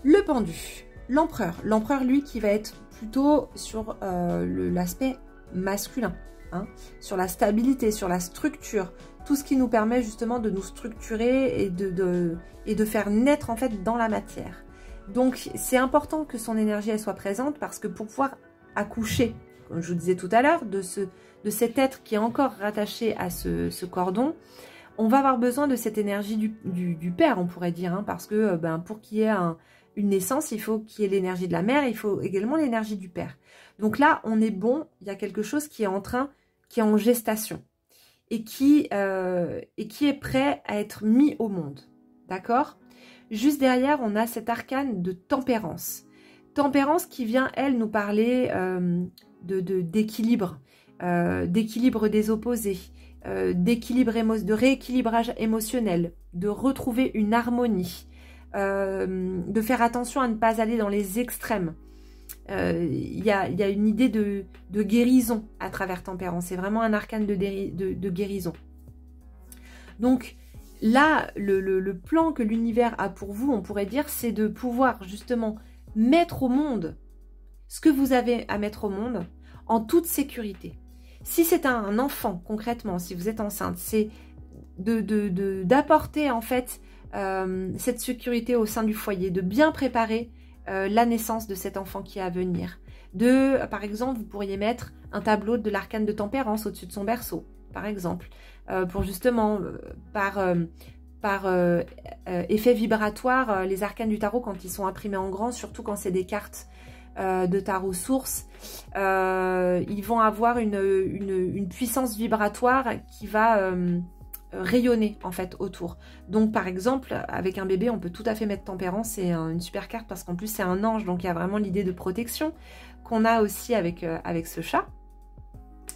Le pendu, l'empereur. L'empereur, lui, qui va être plutôt sur l'aspect masculin, hein, sur la stabilité, sur la structure, tout ce qui nous permet justement de nous structurer et de faire naître en fait dans la matière. Donc c'est important que son énergie elle soit présente parce que pour pouvoir accoucher, comme je vous disais tout à l'heure, de cet être qui est encore rattaché à ce cordon, on va avoir besoin de cette énergie du père, on pourrait dire, hein, parce que pour qu'il y ait une naissance, il faut qu'il y ait l'énergie de la mère, il faut également l'énergie du père. Donc là, on est bon, il y a quelque chose qui est en gestation. Et qui est prêt à être mis au monde. D'accord? Juste derrière, on a cet arcane de tempérance. Tempérance qui vient, elle, nous parler d'équilibre, d'équilibre des opposés, de rééquilibrage émotionnel, de retrouver une harmonie, de faire attention à ne pas aller dans les extrêmes. Il y a une idée de guérison à travers tempérance. C'est vraiment un arcane de guérison. Donc là, le plan que l'univers a pour vous, on pourrait dire, c'est de pouvoir justement mettre au monde ce que vous avez à mettre au monde en toute sécurité. Si c'est un enfant, concrètement, si vous êtes enceinte, c'est d'apporter en fait cette sécurité au sein du foyer, de bien préparer la naissance de cet enfant qui est à venir, Par exemple, vous pourriez mettre un tableau de l'arcane de tempérance au-dessus de son berceau, par exemple, pour justement, par effet vibratoire, les arcanes du tarot, quand ils sont imprimés en grand, surtout quand c'est des cartes de tarot source, ils vont avoir une puissance vibratoire qui va rayonner en fait autour. Donc par exemple, avec un bébé, on peut tout à fait mettre tempérance, c'est une super carte parce qu'en plus c'est un ange, donc il y a vraiment l'idée de protection qu'on a aussi avec ce chat.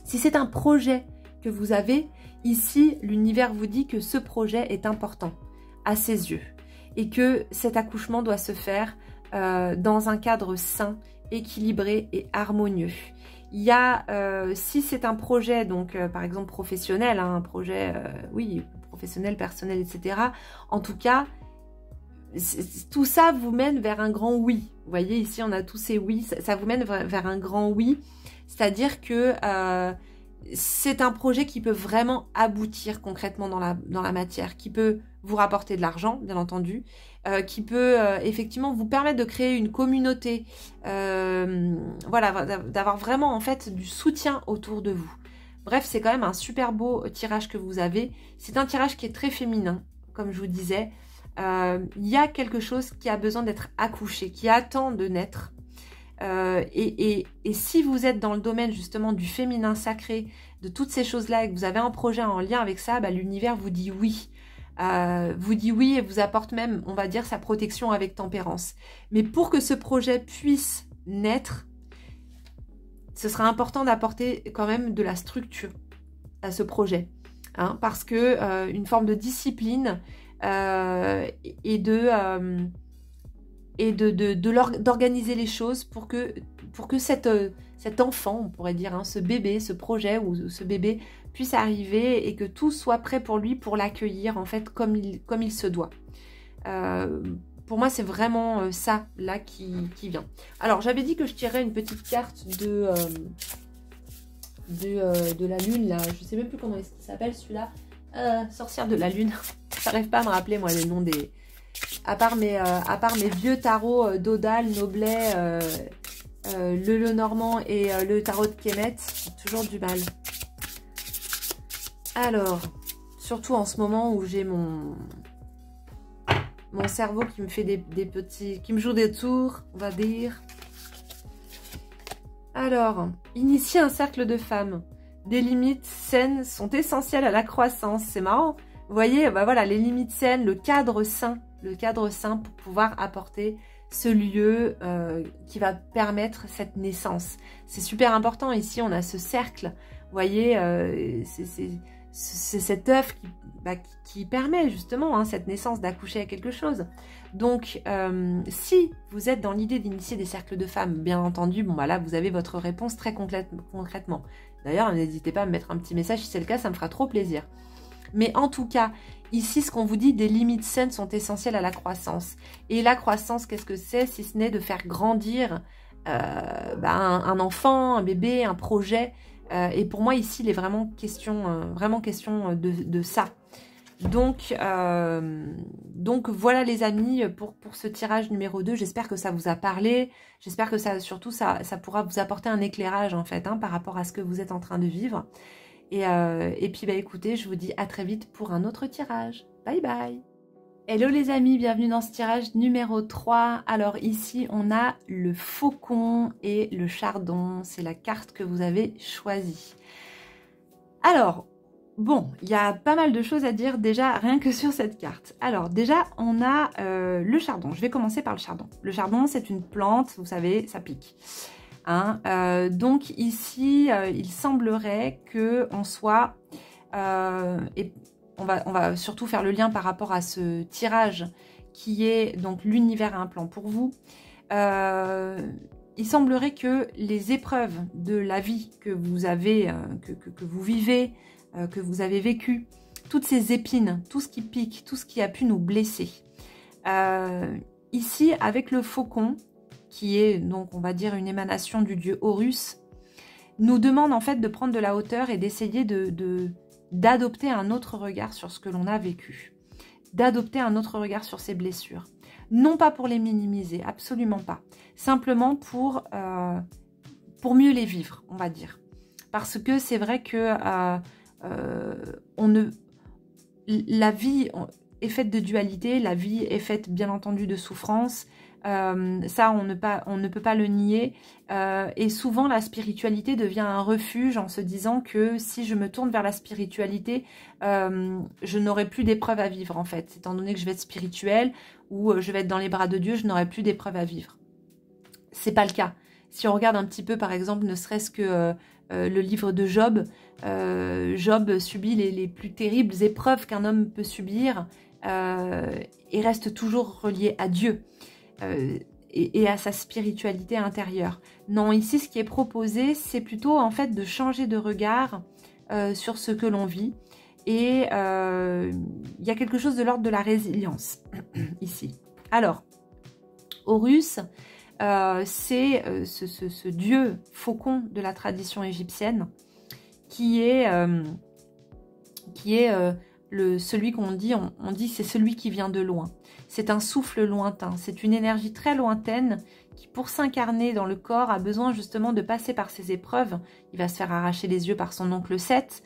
Si c'est un projet que vous avez, ici l'univers vous dit que ce projet est important à ses yeux et que cet accouchement doit se faire dans un cadre sain, équilibré et harmonieux. Il y a, si c'est un projet, donc par exemple professionnel, hein, un projet, oui, professionnel, personnel, etc. En tout cas, tout ça vous mène vers un grand oui. Vous voyez, ici, on a tous ces oui. Ça vous mène vers un grand oui. C'est-à-dire que c'est un projet qui peut vraiment aboutir concrètement dans la matière, qui peut vous rapporter de l'argent, bien entendu, qui peut effectivement vous permettre de créer une communauté, voilà, d'avoir vraiment en fait du soutien autour de vous. Bref, c'est quand même un super beau tirage que vous avez. C'est un tirage qui est très féminin, comme je vous disais. Il y a quelque chose qui a besoin d'être accouché, qui attend de naître. Et si vous êtes dans le domaine justement du féminin sacré, de toutes ces choses-là, et que vous avez un projet en lien avec ça, bah, l'univers vous dit oui. Vous dit oui et vous apporte même, on va dire, sa protection avec tempérance. Mais pour que ce projet puisse naître, ce sera important d'apporter quand même de la structure à ce projet. Hein, parce que une forme de discipline et d'organiser les choses pour que cet enfant, on pourrait dire, hein, ce bébé, ce projet ou ce bébé puisse arriver et que tout soit prêt pour lui pour l'accueillir en fait comme il se doit. Pour moi, c'est vraiment ça là qui vient. Alors, j'avais dit que je tirerais une petite carte de la lune là. Je sais même plus comment il s'appelle celui-là. Sorcière de la lune. J'arrive pas à me rappeler moi les noms des... À part mes vieux tarots d'Odal, Noblet, le Lenormand et le tarot de Kemet, j'ai toujours du mal. Alors, surtout en ce moment où j'ai mon cerveau qui me fait des petits... qui me joue des tours, on va dire. Alors, initier un cercle de femmes. Des limites saines sont essentielles à la croissance. C'est marrant. Vous voyez, bah voilà, les limites saines, le cadre sain pour pouvoir apporter ce lieu qui va permettre cette naissance. C'est super important. Ici, on a ce cercle. Vous voyez, c'est cet œuf qui permet justement cette naissance, d'accoucher à quelque chose. Donc, si vous êtes dans l'idée d'initier des cercles de femmes, bien entendu, bon bah là, vous avez votre réponse très concrètement. D'ailleurs, n'hésitez pas à me mettre un petit message si c'est le cas, ça me fera trop plaisir. Mais en tout cas, ici, ce qu'on vous dit, des limites saines sont essentielles à la croissance. Et la croissance, qu'est-ce que c'est si ce n'est de faire grandir un enfant, un bébé, un projet. Et pour moi, ici, il est vraiment question de ça. Donc voilà les amis, pour ce tirage numéro 2, j'espère que ça vous a parlé. J'espère que ça pourra vous apporter un éclairage en fait, hein, par rapport à ce que vous êtes en train de vivre. Et puis, bah, écoutez, je vous dis à très vite pour un autre tirage. Bye bye! Hello les amis, bienvenue dans ce tirage numéro 3. Alors ici, on a le faucon et le chardon. C'est la carte que vous avez choisie. Alors, bon, il y a pas mal de choses à dire déjà, rien que sur cette carte. Alors déjà, on a le chardon. Je vais commencer par le chardon. Le chardon, c'est une plante, vous savez, ça pique. Hein, donc ici, il semblerait qu'on soit, et on va surtout faire le lien par rapport à ce tirage qui est donc l'univers a un plan pour vous. Il semblerait que les épreuves de la vie que vous avez, que vous vivez, que vous avez vécu, toutes ces épines, tout ce qui pique, tout ce qui a pu nous blesser. Ici, avec le faucon, qui est donc, on va dire, une émanation du dieu Horus, nous demande en fait de prendre de la hauteur et d'essayer d'adopter un autre regard sur ce que l'on a vécu. D'adopter un autre regard sur ses blessures. Non pas pour les minimiser, absolument pas. Simplement pour pour mieux les vivre, on va dire. Parce que c'est vrai que la vie est faite de dualité, la vie est faite bien entendu de souffrance. Ça, on ne peut pas le nier. Et souvent, la spiritualité devient un refuge en se disant que si je me tourne vers la spiritualité, je n'aurai plus d'épreuves à vivre, en fait. Étant donné que je vais être spirituelle ou je vais être dans les bras de Dieu, je n'aurai plus d'épreuves à vivre. C'est pas le cas. Si on regarde un petit peu, par exemple, ne serait-ce que le livre de Job, Job subit les plus terribles épreuves qu'un homme peut subir et reste toujours relié à Dieu. Et à sa spiritualité intérieure. Non, ici, ce qui est proposé, c'est plutôt en fait de changer de regard sur ce que l'on vit. Et il y a quelque chose de l'ordre de la résilience ici. Alors, Horus, c'est ce dieu faucon de la tradition égyptienne qui est celui qu'on dit, on dit c'est celui qui vient de loin. C'est un souffle lointain, c'est une énergie très lointaine qui, pour s'incarner dans le corps, a besoin justement de passer par ces épreuves. Il va se faire arracher les yeux par son oncle Seth.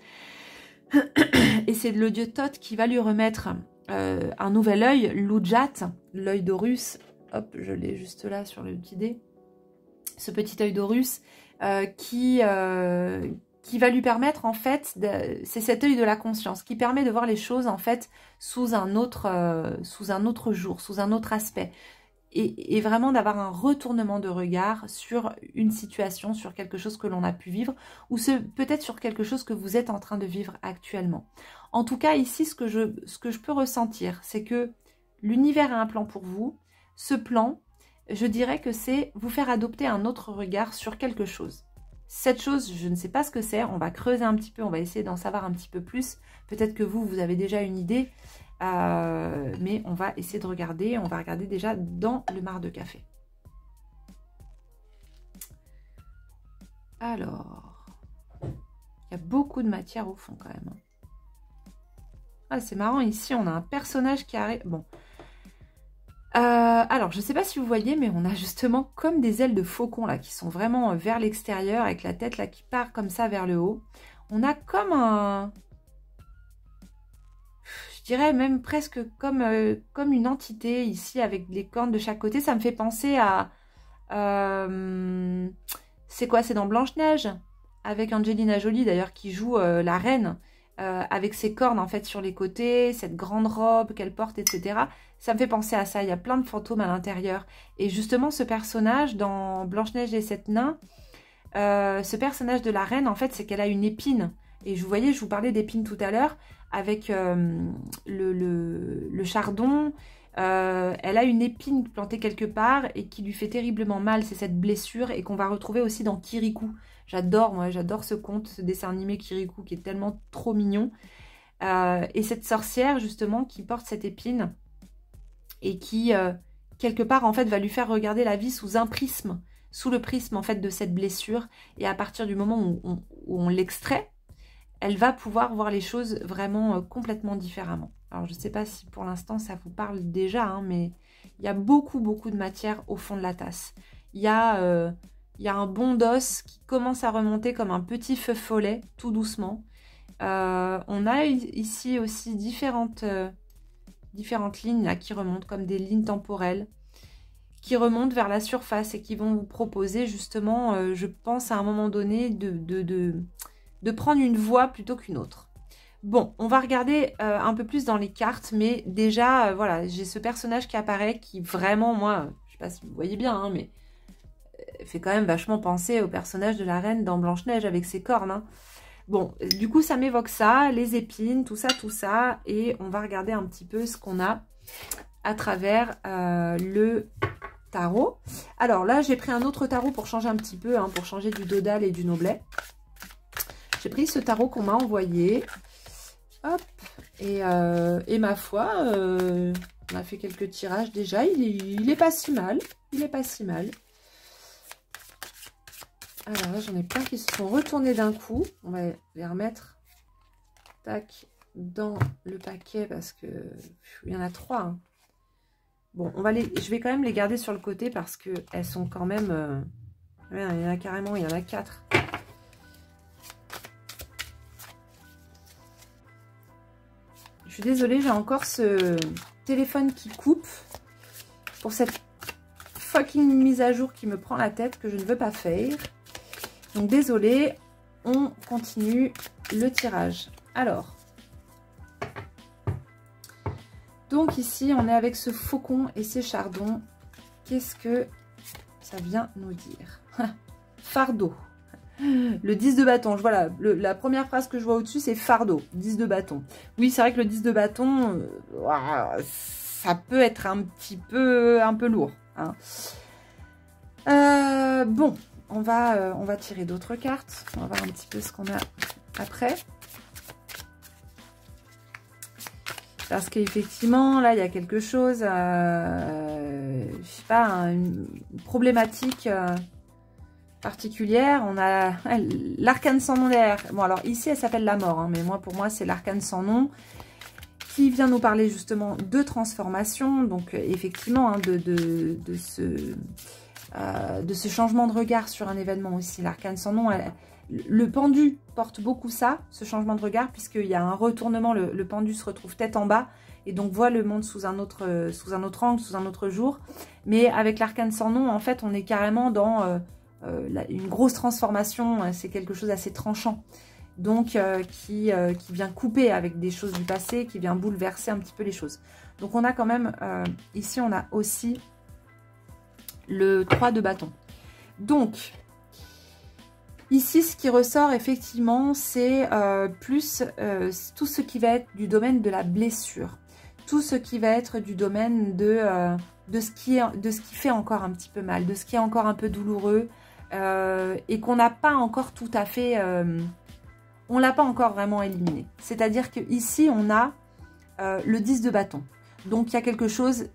Et c'est le dieu Thoth qui va lui remettre un nouvel œil, l'Ujat, l'œil d'Horus. Hop, je l'ai juste là sur le petit dé. Ce petit œil d'Horus qui va lui permettre, en fait, c'est cet œil de la conscience, qui permet de voir les choses, en fait, sous un autre jour, sous un autre aspect. Et vraiment d'avoir un retournement de regard sur une situation, sur quelque chose que l'on a pu vivre, ou peut-être sur quelque chose que vous êtes en train de vivre actuellement. En tout cas, ici, ce que je peux ressentir, c'est que l'univers a un plan pour vous. Ce plan, je dirais que c'est vous faire adopter un autre regard sur quelque chose. Cette chose, je ne sais pas ce que c'est, on va creuser un petit peu, on va essayer d'en savoir un petit peu plus. Peut-être que vous avez déjà une idée, mais on va essayer de regarder. On va regarder déjà dans le marc de café. Alors, il y a beaucoup de matière au fond quand même. Ah, c'est marrant, ici on a un personnage qui arrive... Bon. Alors, je ne sais pas si vous voyez, mais on a justement comme des ailes de faucon là, qui sont vraiment vers l'extérieur, avec la tête là qui part comme ça vers le haut. On a comme un... Je dirais même presque comme une entité ici, avec les cornes de chaque côté. Ça me fait penser à... c'est quoi? C'est dans Blanche-Neige, avec Angelina Jolie d'ailleurs, qui joue la reine, avec ses cornes en fait sur les côtés, cette grande robe qu'elle porte, etc. Ça me fait penser à ça, il y a plein de fantômes à l'intérieur. Et justement, ce personnage dans Blanche-Neige et 7 nains, ce personnage de la reine, en fait, c'est qu'elle a une épine. Et je vous parlais d'épine tout à l'heure, avec le chardon. Elle a une épine plantée quelque part et qui lui fait terriblement mal, c'est cette blessure, et qu'on va retrouver aussi dans Kirikou. J'adore ce conte, ce dessin animé Kirikou qui est tellement trop mignon. Et cette sorcière, justement, qui porte cette épine et qui, quelque part, en fait, va lui faire regarder la vie sous un prisme, sous le prisme, en fait, de cette blessure. Et à partir du moment où on l'extrait, elle va pouvoir voir les choses vraiment complètement différemment. Alors, je ne sais pas si pour l'instant, ça vous parle déjà, hein, mais il y a beaucoup de matière au fond de la tasse. Il y a un bond d'os qui commence à remonter comme un petit feu follet, tout doucement. On a ici aussi différentes lignes là, qui remontent comme des lignes temporelles, qui remontent vers la surface et qui vont vous proposer justement, je pense à un moment donné, de prendre une voie plutôt qu'une autre. Bon, on va regarder un peu plus dans les cartes, mais déjà, voilà, j'ai ce personnage qui apparaît qui vraiment, moi, je sais pas si vous voyez bien, hein, mais fait quand même vachement penser au personnage de la reine dans Blanche-Neige avec ses cornes. Hein. Bon, du coup, ça m'évoque ça, les épines, tout ça, et on va regarder un petit peu ce qu'on a à travers le tarot. Alors là, j'ai pris un autre tarot pour changer un petit peu, hein, pour changer du dodal et du noblet. J'ai pris ce tarot qu'on m'a envoyé. Hop, et ma foi, on a fait quelques tirages déjà. Il est pas si mal. Il est pas si mal. Alors là, j'en ai plein qui se sont retournés d'un coup. On va les remettre, tac, dans le paquet parce que il y en a 3. Hein. Bon, je vais quand même les garder sur le côté parce que elles sont quand même Ouais, il y en a carrément, il y en a 4. Je suis désolée, j'ai encore ce téléphone qui coupe pour cette fucking mise à jour qui me prend la tête, que je ne veux pas faire. Donc désolée, on continue le tirage. Alors, donc ici, on est avec ce faucon et ces chardons. Qu'est-ce que ça vient nous dire? Fardeau. Le 10 de bâton. Voilà, la première phrase que je vois au-dessus, c'est fardeau. 10 de bâton. Oui, c'est vrai que le 10 de bâton, ça peut être un peu lourd. Hein. Bon, on va tirer d'autres cartes. On va voir un petit peu ce qu'on a après. Parce qu'effectivement, là, il y a quelque chose, je sais pas, une problématique particulière. On a l'arcane sans nom derrière. Bon, alors ici, elle s'appelle la mort, hein, mais pour moi, c'est l'arcane sans nom qui vient nous parler justement de transformation. Donc, effectivement, hein, de ce changement de regard sur un événement aussi. L'arcane sans nom, le pendu porte beaucoup ça, ce changement de regard, puisqu'il y a un retournement, le pendu se retrouve tête en bas, et donc voit le monde sous un autre angle, sous un autre jour. Mais avec l'arcane sans nom, en fait, on est carrément dans une grosse transformation, c'est quelque chose d'assez tranchant. Donc, qui vient couper avec des choses du passé, qui vient bouleverser un petit peu les choses. Donc, on a quand même, ici, on a aussi le 3 de bâton. Donc, ici, ce qui ressort, effectivement, c'est plus tout ce qui va être du domaine de la blessure. Tout ce qui va être du domaine de ce qui fait encore un petit peu mal, de ce qui est encore un peu douloureux et qu'on n'a pas encore tout à fait... on ne l'a pas encore vraiment éliminé. C'est-à-dire qu'ici, on a le 10 de bâton. Donc, il y a quelque chose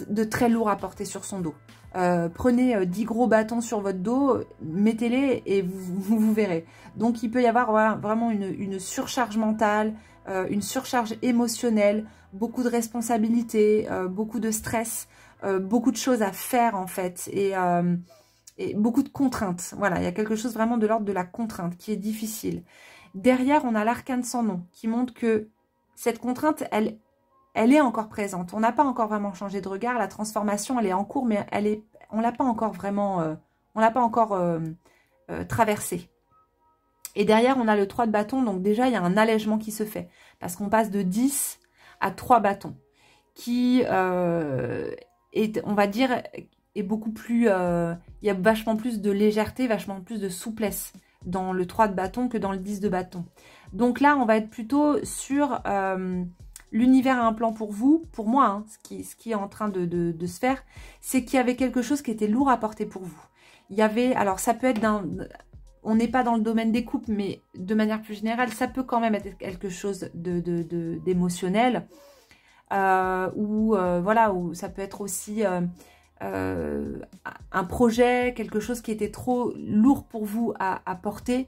de très lourd à porter sur son dos. Prenez 10 gros bâtons sur votre dos, mettez-les et vous verrez. Donc, il peut y avoir vraiment une surcharge mentale, une surcharge émotionnelle, beaucoup de responsabilités, beaucoup de stress, beaucoup de choses à faire en fait et beaucoup de contraintes. Voilà, il y a quelque chose vraiment de l'ordre de la contrainte qui est difficile. Derrière, on a l'arcane sans nom qui montre que cette contrainte, elle est encore présente. On n'a pas encore vraiment changé de regard. La transformation, elle est en cours, mais on ne l'a pas encore vraiment, traversée. Et derrière, on a le 3 de bâton. Donc déjà, il y a un allègement qui se fait. Parce qu'on passe de 10 à 3 bâtons. Qui est, on va dire, est beaucoup plus... il y a vachement plus de légèreté, vachement plus de souplesse dans le 3 de bâton que dans le 10 de bâton. Donc là, on va être plutôt sur... l'univers a un plan pour vous, pour moi, hein, ce qui est en train de se faire, c'est qu'il y avait quelque chose qui était lourd à porter pour vous. Il y avait, alors ça peut être on n'est pas dans le domaine des couples, mais de manière plus générale, ça peut quand même être quelque chose d'émotionnel, voilà, ou ça peut être aussi un projet, quelque chose qui était trop lourd pour vous à porter,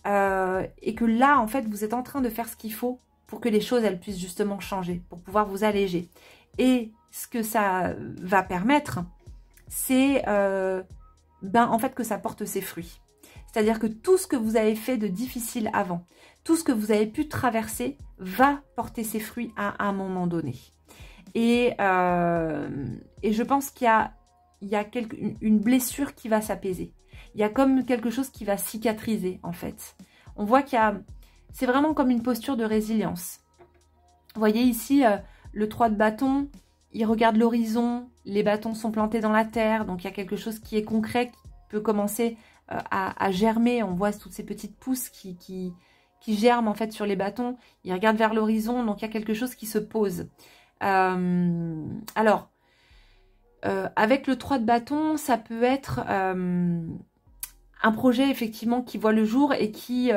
et que là, en fait, vous êtes en train de faire ce qu'il faut pour que les choses, elles puissent justement changer, pour pouvoir vous alléger. Et ce que ça va permettre, c'est en fait que ça porte ses fruits. C'est-à-dire que tout ce que vous avez fait de difficile avant, tout ce que vous avez pu traverser, va porter ses fruits à un moment donné. Et je pense qu'il y a une blessure qui va s'apaiser. Il y a comme quelque chose qui va cicatriser, en fait. On voit qu'il y a... C'est vraiment comme une posture de résilience. Vous voyez ici, le 3 de bâton, il regarde l'horizon, les bâtons sont plantés dans la terre, donc il y a quelque chose qui est concret, qui peut commencer à germer. On voit toutes ces petites pousses qui germent en fait sur les bâtons. Il regarde vers l'horizon, donc il y a quelque chose qui se pose. Alors, avec le 3 de bâton, ça peut être... un projet effectivement qui voit le jour et qui,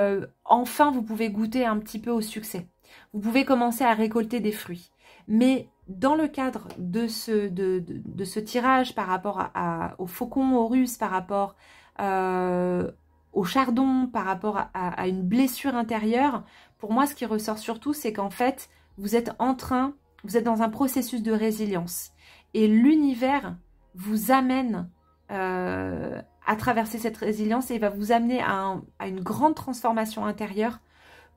enfin, vous pouvez goûter un petit peu au succès. Vous pouvez commencer à récolter des fruits. Mais dans le cadre de ce tirage par rapport au faucon, au russe, par rapport au chardon, par rapport à une blessure intérieure, pour moi, ce qui ressort surtout, c'est qu'en fait, vous êtes dans un processus de résilience. Et l'univers vous amène à traverser cette résilience et va vous amener à une grande transformation intérieure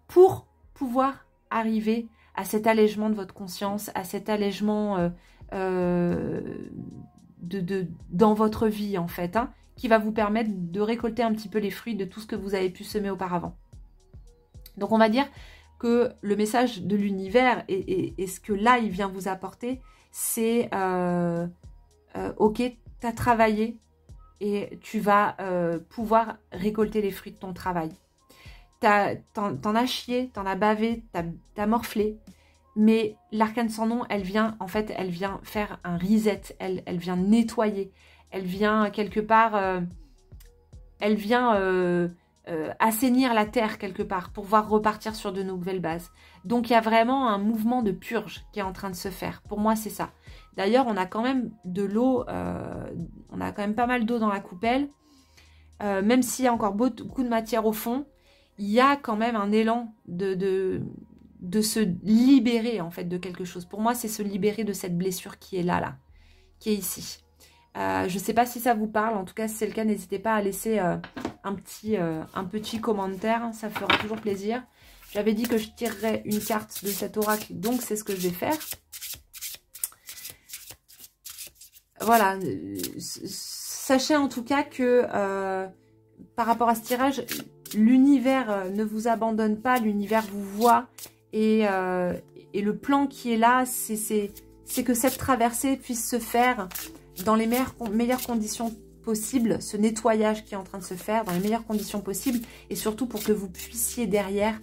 pour pouvoir arriver à cet allègement de votre conscience, à cet allègement dans votre vie en fait, hein, qui va vous permettre de récolter un petit peu les fruits de tout ce que vous avez pu semer auparavant. Donc on va dire que le message de l'univers et ce que là il vient vous apporter, c'est ok, tu as travaillé et tu vas pouvoir récolter les fruits de ton travail. T'en as chié, t'en as bavé, t'as morflé, mais l'arcane sans nom, elle vient faire un reset, elle vient nettoyer, elle vient quelque part, assainir la terre quelque part pour pouvoir repartir sur de nouvelles bases. Donc il y a vraiment un mouvement de purge qui est en train de se faire. Pour moi, c'est ça. D'ailleurs, on a quand même de l'eau, on a quand même pas mal d'eau dans la coupelle, même s'il y a encore beaucoup de matière au fond. Il y a quand même un élan de se libérer en fait de quelque chose. Pour moi, c'est se libérer de cette blessure qui est là, qui est ici. Je ne sais pas si ça vous parle. En tout cas, si c'est le cas, n'hésitez pas à laisser un petit commentaire. Ça fera toujours plaisir. J'avais dit que je tirerais une carte de cet oracle, donc c'est ce que je vais faire. Voilà. Sachez en tout cas que par rapport à ce tirage, l'univers ne vous abandonne pas, l'univers vous voit et le plan qui est là, c'est que cette traversée puisse se faire dans les meilleures conditions possibles, ce nettoyage qui est en train de se faire dans les meilleures conditions possibles et surtout pour que vous puissiez derrière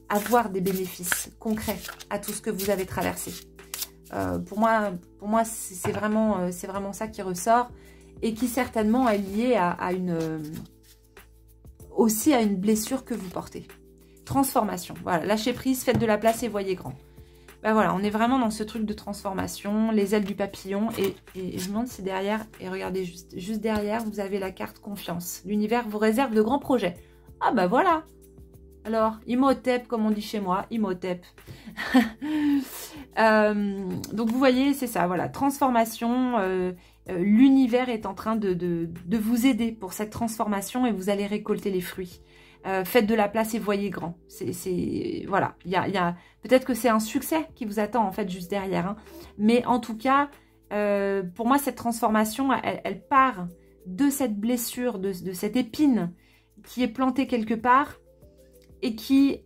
avoir des bénéfices concrets à tout ce que vous avez traversé. Pour moi c'est vraiment ça qui ressort et qui certainement est lié aussi à une blessure que vous portez. Transformation, voilà, lâchez prise, faites de la place et voyez grand. Ben voilà, on est vraiment dans ce truc de transformation, les ailes du papillon, et je me demande si derrière, et regardez, juste derrière, vous avez la carte confiance. L'univers vous réserve de grands projets. Ah ben voilà. Alors, Imhotep, comme on dit chez moi, Imhotep. Donc vous voyez, c'est ça, voilà, transformation, l'univers est en train de vous aider pour cette transformation et vous allez récolter les fruits. Faites de la place et voyez grand. Voilà, peut-être que c'est un succès qui vous attend en fait juste derrière. Hein. Mais en tout cas, pour moi, cette transformation, elle part de cette blessure, de cette épine qui est plantée quelque part et qui,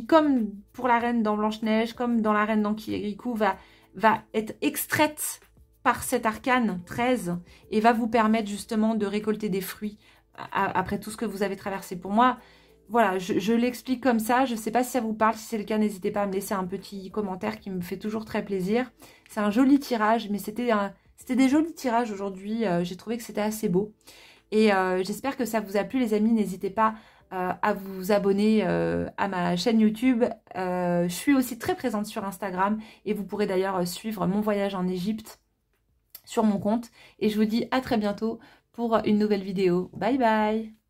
comme pour la reine dans Blanche-Neige, comme dans la reine dans Kirikou, va être extraite par cet arcane 13 et va vous permettre justement de récolter des fruits après tout ce que vous avez traversé. Pour moi, voilà, je l'explique comme ça. Je ne sais pas si ça vous parle. Si c'est le cas, n'hésitez pas à me laisser un petit commentaire qui me fait toujours très plaisir. C'est un joli tirage, mais c'était des jolis tirages aujourd'hui. J'ai trouvé que c'était assez beau. Et j'espère que ça vous a plu, les amis. N'hésitez pas à vous abonner à ma chaîne YouTube. Je suis aussi très présente sur Instagram. Et vous pourrez d'ailleurs suivre mon voyage en Égypte sur mon compte. Et je vous dis à très bientôt pour une nouvelle vidéo. Bye bye!